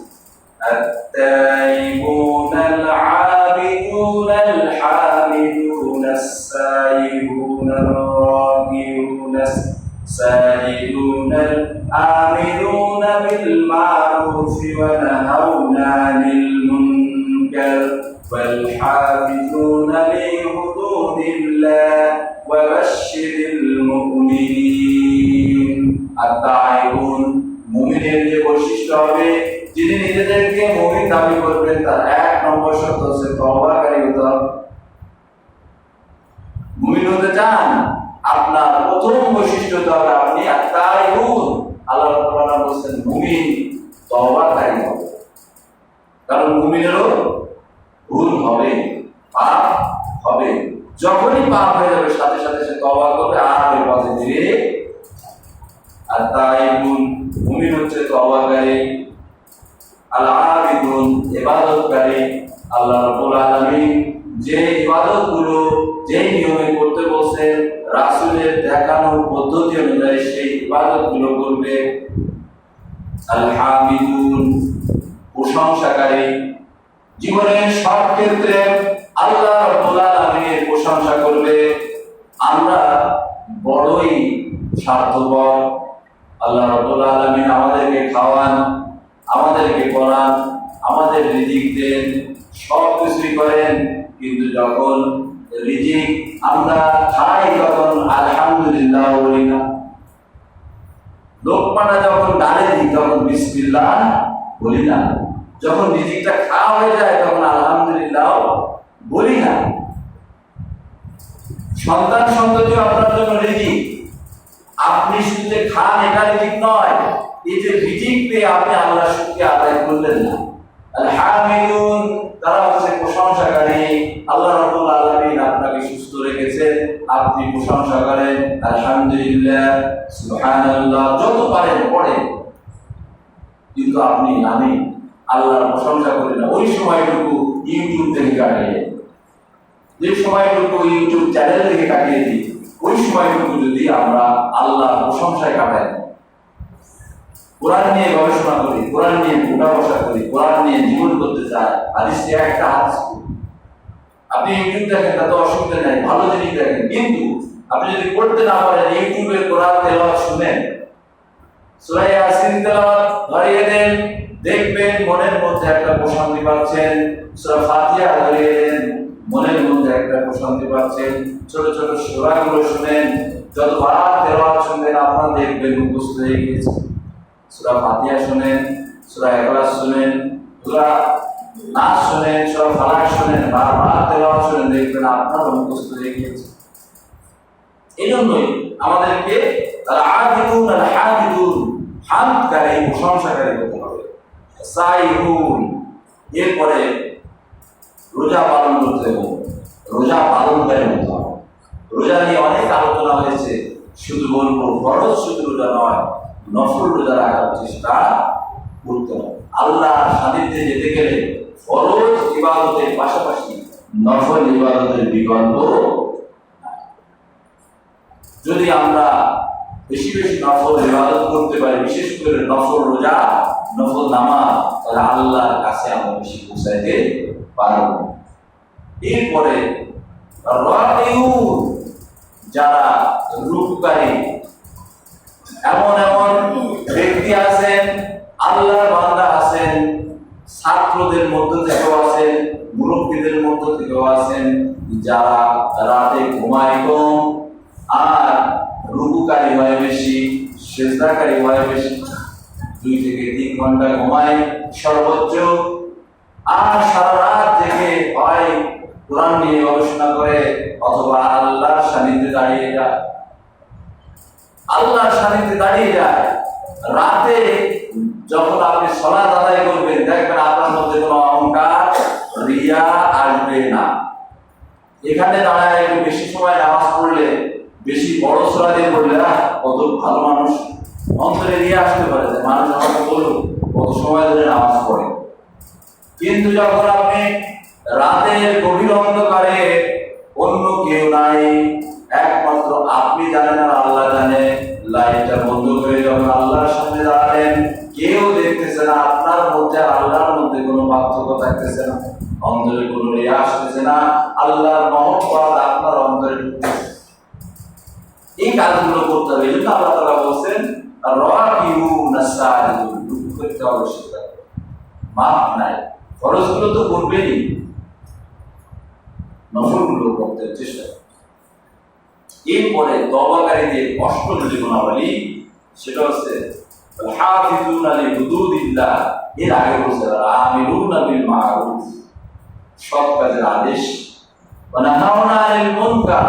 التائبون العابدون الحامدون السائحون الراكعون الساجدون الآمرون بالمعروف ونهون عن المنكر والحافظون لحدود الله وبشر المؤمنين। التائبون মুমিনের যে বৈশিষ্ট্য হবে, যিনি নিজেদেরকে মুমিন দাবি করবেন তার 1 নম্বর শর্ত হচ্ছে তওবাকারী হতে হবে। মুমিন হতে চান, আপনার প্রথম বৈশিষ্ট্য হতে হবে আপনি আত-তাইবুন। আল্লাহ রাব্বুল আলামিন বলেন মুমিন তওবাকারী হবে। কারণ মুমিনেরও ভুল হবে, পাপ হবে। যখনই পাপ হয়ে যাবে সাথে সাথে সে তওবা করবে আর ওই পথে ফিরে। আত-তাইবুন মুমিন হচ্ছে তওবাকারী। আল-আবিদুন ইবাদতকারী। আল্লাহ রাব্বুল আলামিন যে ইবাদতগুলো যে নিয়মে করতে বলেছেন রাসূলের দেখানো পদ্ধতি অনুযায়ী সেই ইবাদতগুলো করবে। আল-হামিদুন প্রশংসাকারী। জীবনের সব ক্ষেত্রে আল্লাহ রাব্বুল আলামিনের প্রশংসা করবে। আমরা বড়ই স্বার্থপর। আল্লাহ রাব্বুল আলামিন আমাদেরকে খাওয়ান, আমাদেরকে পড়ান, আমাদের রিজিক দেন, সব কিছুই করেন, কিন্তু যখন রিজিক আমরা খাই তখন আলহামদুলিল্লাহ বলি না। লোকমাটা যখন ডালে দিই তখন বিসমিল্লাহ বলি না। যখন রিজিকটা খাওয়া হয়ে যায় তখন আলহামদুলিল্লাহ বলি না। সন্তান সন্ততি আপনার জন্য রিজিক। আপনি শুধু যে খান এটা রিজিক নয়, এই যে রিজিক পেয়ে আপনি আল্লাহর শুকরিয়া আদায় করলেন না। আল-হামিদুন তারা হচ্ছে প্রশংসাকারী। আল্লাহ রাব্বুল আলামিন আপনাকে সুস্থ রেখেছেন, আপনি প্রশংসা করেন আলহামদুলিল্লাহ, সুবহানাল্লাহ, যত পারেন পড়েন, কিন্তু আপনি আমি আল্লাহর প্রশংসা করি না। ওই সময়টুকু ইউটিউব থেকে কাটিয়ে, যে সময়টুকু ইউটিউব চ্যানেল থেকে কাটিয়ে দিই, ওই সময়টুকু যদি আমরা আল্লাহর প্রশংসায় কাটাই, কোরআন নিয়ে গবেষণা করি, কোরআন নিয়ে উঠা বসা করি, কোরআন নিয়ে জীবন করতে চাই, হাদিস একটা হাদিস আপনি ইউটিউব দেখেন তাতে অসুবিধা নেই, ভালো জিনিস দেখেন, কিন্তু আপনি যদি পড়তে না পারেন ইউটিউবে কোরআন তেলাওয়াত শুনেন, সূরা ইয়াসিন তেলাওয়াত ধরিয়ে দেন, দেখবেন মনের মধ্যে একটা প্রশান্তি পাচ্ছেন। সূরা ফাতিহা ধরিয়ে দেন, মনের মধ্যে একটা প্রশান্তি পাচ্ছেন। ছোট ছোট সূরাগুলো শুনেন, যতবার তেলাওয়াত শুনবেন আপনারা দেখবেন মুখস্থ হয়ে গেছে। সূরা ফাতিহা শুনেন, সূরা ইখলাস শুনেন, সূরা নাস শুনেন, সূরা ফালাক শুনেন, বারবার তেলাওয়াত শুনেন, দেখবেন আপনার মুখস্থ হয়ে গেছে। এজন্যই আমাদেরকে আল-আবিদুন আল-হামিদুন হামদকারী প্রশংসাকারী হতে হবে। সাইহুন এরপরে রোজা পালন করতে হবে, রোজা পালনকারী হতে হবে। রোজা নিয়ে অনেক আলোচনা হয়েছে, শুধু বলবো ফরজ শুধু রোজা নয়, নফল রোজা রাখার চেষ্টা করতে হবে। আল্লাহর সান্নিধ্যে যেতে গেলে ফরজ ইবাদতের পাশাপাশি নফল ইবাদতের বিকল্প নাই। যদি আমরা বেশি বেশি নফল ইবাদত করতে পারি, বিশেষ করে নফল রোজা, নফল নামাজ, তাহলে আল্লাহর কাছে আমরা বেশি পৌঁছাইতে পারব। এরপরে যারা রূপকারী, এমন এমন ব্যক্তি আছেন, আল্লাহর বান্দা আছেন, ছাত্রদের মধ্য থেকেও আছেন, মুরব্বীদের মধ্য থেকেও আছেন, যারা রাতে ঘুমায় কম আর রুকুকারী হয় বেশি, সেজদাকারী হয় বেশি, 2 থেকে 3 ঘন্টা ঘুমায় সর্বোচ্চ, আর সারা রাত জেগে হয় কোরআন নিয়ে গবেষণা করে অথবা আল্লাহর সান্নিধ্যে দাঁড়িয়ে যায়। আল্লাহর সান্নিধ্যে দাঁড়িয়ে যায়। রাতে যখন আপনি সালাত আদায় করবেন, দেখবেন আপনার মধ্যে কোনো অহংকার, রিয়া আসবে না। এখানে দাঁড়ায় একটু বেশি সময় নামাজ পড়লে, বেশি বড় সূরা দিয়ে পড়লে, কত ভালো মানুষ, অন্তরে রিয়া আসতে পারে যে মানুষ আমাকে বলুন কত সময় ধরে নামাজ পড়ে। কিন্তু যখন আপনি রাতের গভীর অন্ধকারে, অন্য কেউ নাই, একমাত্র আপনি জানেন আর আল্লাহ জানে, লাইটটা বন্ধ করে যখন আল্লাহর সামনে দাঁড়ালেন, কেউ দেখতেছে না, আপনার মধ্যে আর আল্লাহর মধ্যে কোনো পার্থক্য থাকতেছে না, অন্তরে কোনো রিয়া আসতেছে না, আল্লাহর মহব্বত আপনার অন্তরে ঢুকতেছে। এই কাজগুলো করতে হবে। এই জন্য আল্লাহ তাআলা বলছেন রাকিউনা সারিকুন, দুঃখ করতে হবে সেটা মাফ নাই। ফরজগুলো তো করবেনই, নফলগুলো করতে চেষ্টা করবেন। এরপরে তওবাকারীদের অষ্টম যে গুণাবলী, সেটা হচ্ছে হাফিজুনা লিহুদুদিল্লাহ। এর আগে বলছে আমিরুনা বিল মারুফ, সৎ কাজের আদেশ, ওয়া নাহাউনা আনিল মুনকার,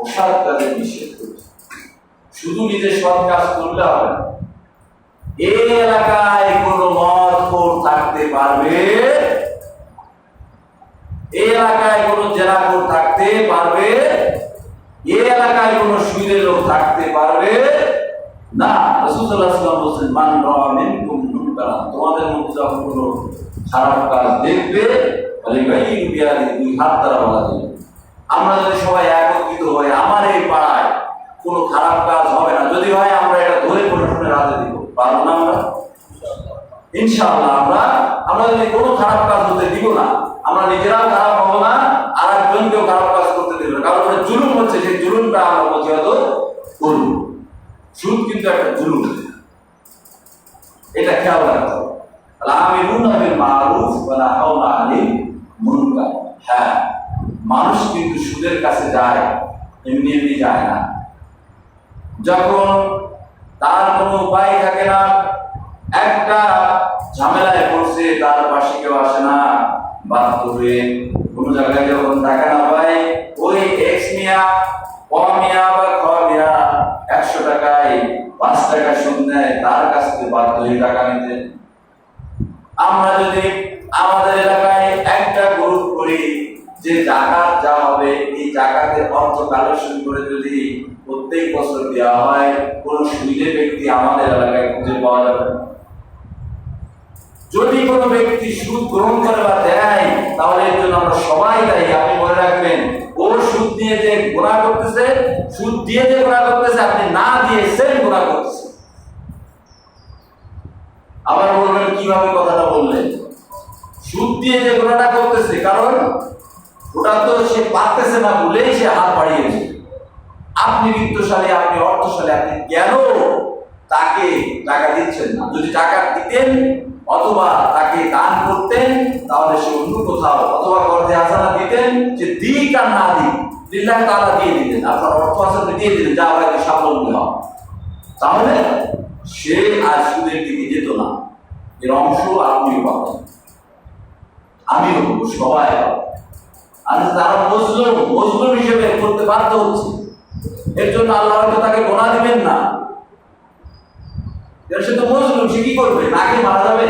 অসৎ কাজের নিষেধ করছে। শুধু নিজে সৎ কাজ করলে হবে না, এই এলাকায় কোনো মদখোর থাকতে পারবে, এই এলাকায় কোনো জেনাখোর থাকতে পারবে, এই এলাকায় কোনো সুদের লোক থাকতে পারবে না। রাসূলুল্লাহ সাল্লাল্লাহু আলাইহি ওয়াসাল্লাম বলেন, মান রাআ মিনকুম মুনকারান, তোমাদের মধ্যে যখন কোনো খারাপ কাজ দেখবে, তাহলে গায়রু বিয়াদি, 2 হাত দ্বারা বলা যাবে। আমরা যদি সবাই একত্রিত হই, আমার এই পাড়ায় কোনো খারাপ কাজ হবে না, যদি হয় আমরা এটা ধরে প্রশাসনের হাতে দিব, পারবো না আমরা? ইনশাআল্লাহ আমরা যদি কোনো খারাপ কাজ হতে দিব না, আমরা নিজেরাও খারাপ হবো না, আর একজনকেও খারাপ কাজ করতে দেব না। কারণ ওটা জুলুম হচ্ছে, সেই জুলুমটা আমরা প্রতিহত করব। সুদ কিন্তু একটা জুলুম, এটা খেয়াল রাখতে হবে। আমিরুনা বিল মারুফ ওয়া নাহাউনা আনিল মুনকার। হ্যাঁ, মানুষ কিন্তু সুদের কাছে যায়, এমনি এমনি যায় না। যখন তার কোনো উপায় থাকে না, একটা ঝামেলায় পড়ছে, তার পাশে কেউ আসে না, বাধ্য হয়ে কোনো জায়গায় যখন টাকা না পায়, ওই এক্স মিয়া, ক মিয়া বা খ মিয়া 100 টাকায় 5 টাকা সুদ নেয়, তার কাছ থেকে বাধ্য হয়ে টাকা নিতে। আমরা যদি আমাদের এলাকায় একটা গ্রুপ করি যে জাকাত যা হবে, এই জাকাতের অর্থ কালেকশন করে যদি প্রত্যেক বছর দেওয়া হয়, কোন সুদী ব্যক্তি আমাদের এলাকায় খুঁজে পাওয়া যাবে না। যদি কোনো ব্যক্তি সুদ গ্রহণ করে বা দেয়, তাহলে এর জন্য আমরা সবাই দায়ী। আপনি মনে রাখবেন, ও সুদ নিয়ে যে গুনাহ করতেছে, সুদ দিয়ে যে গুনাহ করতেছে, আপনি না দিয়ে সেম গুনাহ করতেছে। আবার বলবেন কিভাবে কথাটা বললেন? সুদ দিয়ে যে গুনাহটা করতেছে, কারণ ওটা তো সে পারতেছে না বলেই সে হাত বাড়িয়েছে। আপনি বিত্তশালী, আপনি অর্থশালী, আপনি কেন তাকে টাকা দিচ্ছেন না? যদি টাকা দিতেন অথবা তাকে দান করতেন, তাহলে সে অন্য কোথাও অথবা কর্জে হাসানা দিতেন, যে দিক আর না দিক লিল্লাহ তাআলা দিয়ে দিতেন, আপনার অর্থ আছে দিয়ে দিতেন, যা আপনাকে স্বাবলম্বী হন, তাহলে সে আর সুদের দিকে যেত না। এর অংশ আপনিও পাবেন, আমিও পাবো, সবাই পাবো। আর তারা মজলুম হিসেবে করতে বাধ্য হচ্ছে, এর জন্য আল্লাহ হয়তো তাকে গোনা দিবেন না। সে তো মজলুম, সে কি করবে? নাকি মারা যাবে?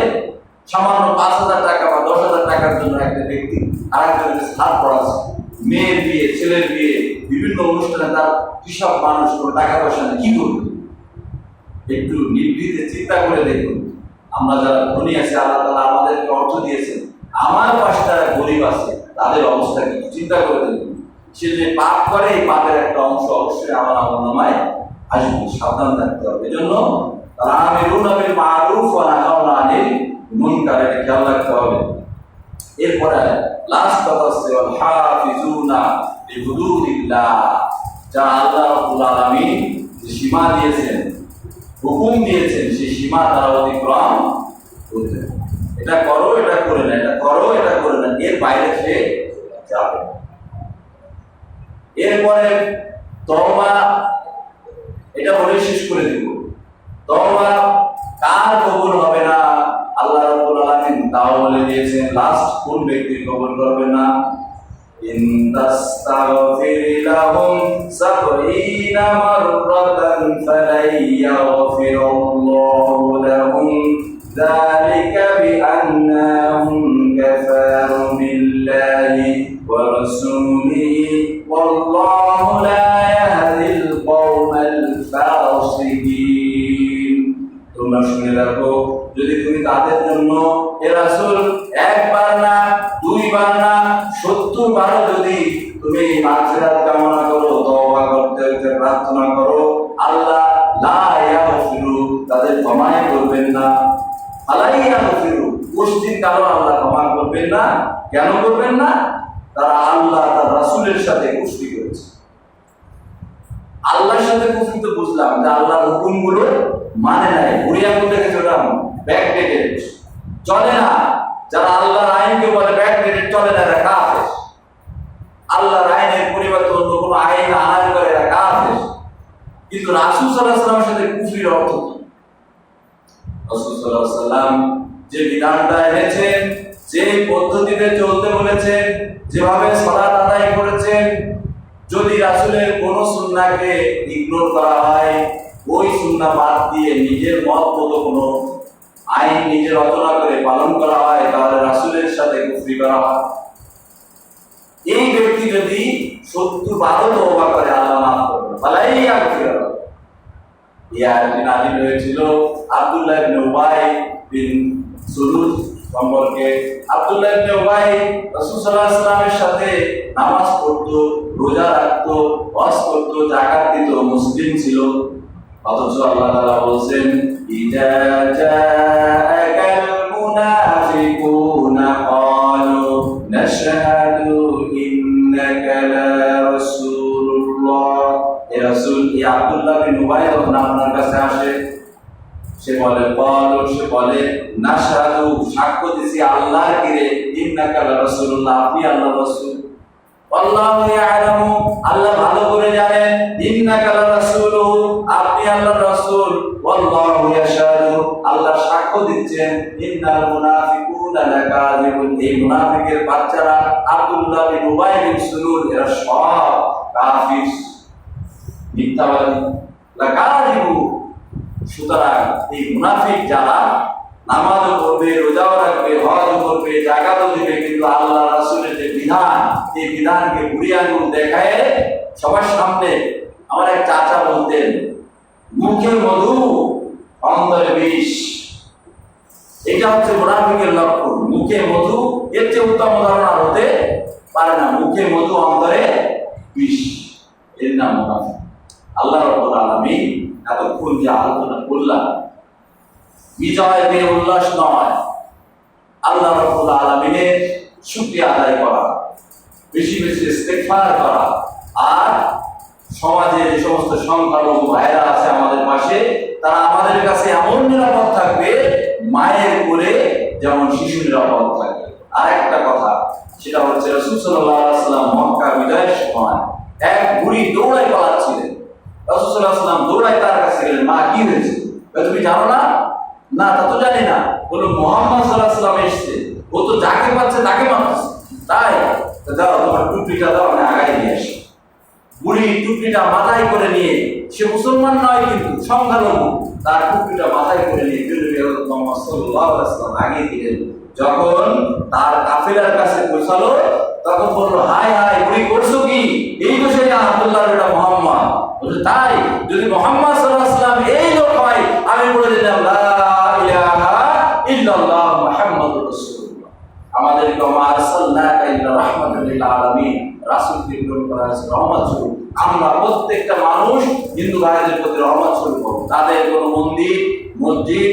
সামান্য 5,000 টাকা বা 10,000 টাকার জন্য একটা ব্যক্তি আরেকজনকে হাত পড়াচ্ছে, মেয়ের বিয়ে, ছেলের বিয়ে, বিভিন্ন অনুষ্ঠানে তার কৃষক মানুষ কোনো টাকা পয়সা নেই, কি করবে? একটু নিভৃতে চিন্তা করে দেখুন, আমরা যারা ধনী আছি, আল্লাহ তাআলা আমাদেরকে অর্থ দিয়েছেন, আমার পাশে যারা গরিব আছে তাদের অবস্থা কি চিন্তা করে দেখুন। সে যে পাপ করে, এই পাপের একটা অংশ অবশ্যই আমার আমলনামায় আসবে, সাবধান থাকতে হবে। এজন্য আমিরুনা বিল মারুফ ওয়া নাহাউনা আনিল মুনকার, এটা খেয়াল রাখতে হবে। এরপরে লাস্ট কথা হচ্ছে ওয়াল হাফিজুনা লিহুদুদিল্লাহ, যা আল্লাহ রাব্বুল আলামিন যে সীমা দিয়েছেন, হুকুম দিয়েছেন, সেই সীমা তারা অতিক্রম করবে না। এটা করো, এটা করে না, এটা করো, এটা করে না, এর বাইরে সে যাবে। এরপরে তওবা, এটা বলে শেষ করে দিব। তওবা কার কবুল হবে না আল্লাহ রাব্বুল আলামিন তাও বলে দিয়েছেন। লাস্ট কোন ব্যক্তি কবুল করবে না? ইন তাস্তাগফির লাহুম ৭০ মাররাতান ফালাই ইয়াগফিরুল্লাহু লাহুম যালিকা বিআন্নাহুম কাফারু বিল্লাহি ওয়া রাসূলিহি ওয়াল্লাহু লা ইয়াহদিল কওমাল ফাসিকিন। তোমরা শুনে রাখো, যদি তুমি তাদের জন্য এ রাসূল একবার না, দুইবার না, ৭০ বারও যদি তুমি মাগফিরাত কামনা করো, তওবা করতে প্রার্থনা করো, আল্লাহ লা ইয়াগফিরু, তাদের ক্ষমা করবেন না। আলাই ইয়াগফিরু, কুস্তির কারণ আল্লাহ ক্ষমা করবেন না। কেন করবেন না? তারা আল্লাহ তার রাসূলের সাথে কুস্তি করেছে। আল্লাহর সাথে কুস্তি তো বুঝলাম, যে আল্লাহর হুকুমগুলো মানে নাই, বুড়িয়া বলতে গেছে ওটা ব্যাকডেটেড, চলে না। যারা আল্লাহর আইনকে বলে ব্যাকডেটেড, চলে না, এরা কাফের। আল্লাহর আইনের পরিবর্তে অন্য কোনো আইন আনার করে এরা কাফের। কিন্তু রাসূল সাল্লাল্লাহু আলাইহি ওয়াসাল্লামের সাথে কুফরির অর্থ কি? রাসূল সাল্লাল্লাহু আলাইহি ওয়াসাল্লাম যে বিধানটা এনেছেন, যে পদ্ধতিতে চলতে বলেছেন, যেভাবে সালাত আদায় করেছেন, যদি রাসূলের কোন সুন্নাহকে ইগনোর করা হয়, ওই সুন্নাহ বাদ দিয়ে নিজের মত মতো কোনো আইন নিজে রচনা করে পালন করা হয়, তাহলে রাসূলের সাথে কুফরি করা হয়। এই ব্যক্তি যদি ৭০ বারও তওবা করে, আল্লাহ মাফ করবেন, ফালাই ইয়াগফির। এই আয়াতটি নাযিল হয়েছিল আব্দুল্লাহ ইবনে উবাই বিন সুলুল সম্পর্কে। আব্দুল্লাহ ইবনে উবাই রাসূল সাল্লাল্লাহু আলাইহি ওয়াসাল্লামের সাথে নামাজ পড়তো, রোজা রাখতো, হজ করতো, যাকাত দিত, মুসলিম ছিল। অথচ আল্লাহ তাআলা বলেন, ইজা জাআকাল মুনাফিকুনা ক্বালু নাশহাদু ইন্নাকা লা রাসূলুল্লাহ। এ রাসূল, এই আব্দুল্লাহ বিন উবাই যখন আপনার কাছে আসে, সে বলে নাশহাদু, সাক্ষ্য দিছি আল্লাহর কিরে, ইন্নাকা লা রাসূলুল্লাহ, আপনি আল্লাহর রাসূল। আল্লাহু ইয়ালামু, আল্লাহ ভালো করে জানেন, ইন্নাকা লা রাসূলুহু, আপনি আল্লাহর রাসূল। ওয়াল্লাহু ইয়াশহাদু, আল্লাহ সাক্ষ্য দিচ্ছেন, ইন্নাল মুনাফিকুনা লাকাযিবুন, এই মুনাফিকের বাচ্চারা আব্দুল্লাহ বিন উবাই বিন সুলুল, এরা সব কাফির, মিথ্যাবাদী, লাকাযিবু। সুতরাং এই মুনাফিক যারা নামাজও পড়বে, রোজাও রাখবে, হজও করবে, যাকাতও দিবে, কিন্তু আল্লাহ রাসূলের যে বিধান, এই বিধানকে বুড়ি আঙুল দেখায় সবার সামনে। আমার এক চাচা বলতেন, মুখে মধু অন্তরে বিষ। এটা হচ্ছে মুনাফিকের লক্ষণ, মুখে মধু, এর চেয়ে উত্তম উদাহরণ আর হতে পারে না। মুখে মধু অন্তরে বিষ, এর নাম মুনাফিক। আল্লাহ রাব্বুল আলামিন এতক্ষণ যে আলোচনা করলাম, বিজয় পেয়ে উল্লাস নয়, আল্লাহ রাব্বুল আলামিনের শুকরিয়া আদায় করা, বেশি বেশি ইস্তেগফার করা, আর সমাজে যে সমস্ত সংখ্যালঘু ভাইরা আছে আমাদের পাশে, তারা আমাদের কাছে এমন নিরাপদ থাকবে, মায়ের কোলে যেমন শিশু নিরাপদ থাকবে। আর একটা কথা, সেটা হচ্ছে রাসূল সাল্লাল্লাহু আলাইহি ওয়াসাল্লাম মক্কা বিজয়ের সময় এক বুড়ি দৌড়ায় পালাচ্ছিলেন। রাসূল সাল্লাল্লাহু আলাইহি ওয়াসাল্লাম দৌড়ায় তার কাছে গেলেন, মা কি হয়েছে? তুমি জানো না? না, তা তো জানি না। বলল, মুহাম্মদ সাল্লাল্লাহু আলাইহি ওয়াসাল্লাম এসেছে, ও তো যাকে পাচ্ছে তাকে মারছে, তাই দাও তোমার টুপিটা দাও, আমি আগায় নিয়ে আসি। বুড়ি টুপিটা মাথায় করে নিয়ে, সে মুসলমান নয় কিন্তু সংখ্যালঘু, তার টুপিটা মাথায় করে নিয়ে মুহাম্মদ সাল্লাল্লাহু আলাইহি ওয়াসাল্লাম আগে দিলেন। যখন তার কাফেলার কাছে পৌঁছালো, তখন বললো, হায় হায়, বুড়ি করছো কি? এই তো সেই আব্দুল্লাহ বেটা মুহাম্মদ। বলছে, তাই? যদি মুহাম্মদ সাল্লাল্লাহু আলাইহি ওয়াসাল্লাম এই লোক হয়, আমি বলে দিলাম লা ইলাহা ইল্লাল্লাহ মুহাম্মাদুর রাসূলুল্লাহ। আমাদেরকে ওয়া আরসালনাকা ইল্লা রাহমাতাল লিল আলামিন, রাসূলকে প্রেরণ করা হয়েছে রহমত স্বরূপ। আমরা প্রত্যেকটা মানুষ হিন্দু ভাইদের প্রতি রহমত স্বরূপ হব। তাদের কোনো মন্দির, মসজিদ,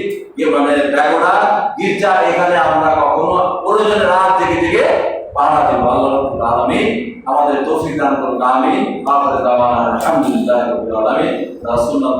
মানে প্যাগোডা, গির্জা, এখানে আমরা কখনো প্রয়োজনে রাত জেগে জেগে পাহারা দেব। আল্লাহ রাব্বুল আলামিন আমাদের তৌফিক দান করুন। আমিন। আখির দাওয়ানা আলহামদুলিল্লাহি রাব্বিল আলামিন। রাসূলুল্লাহ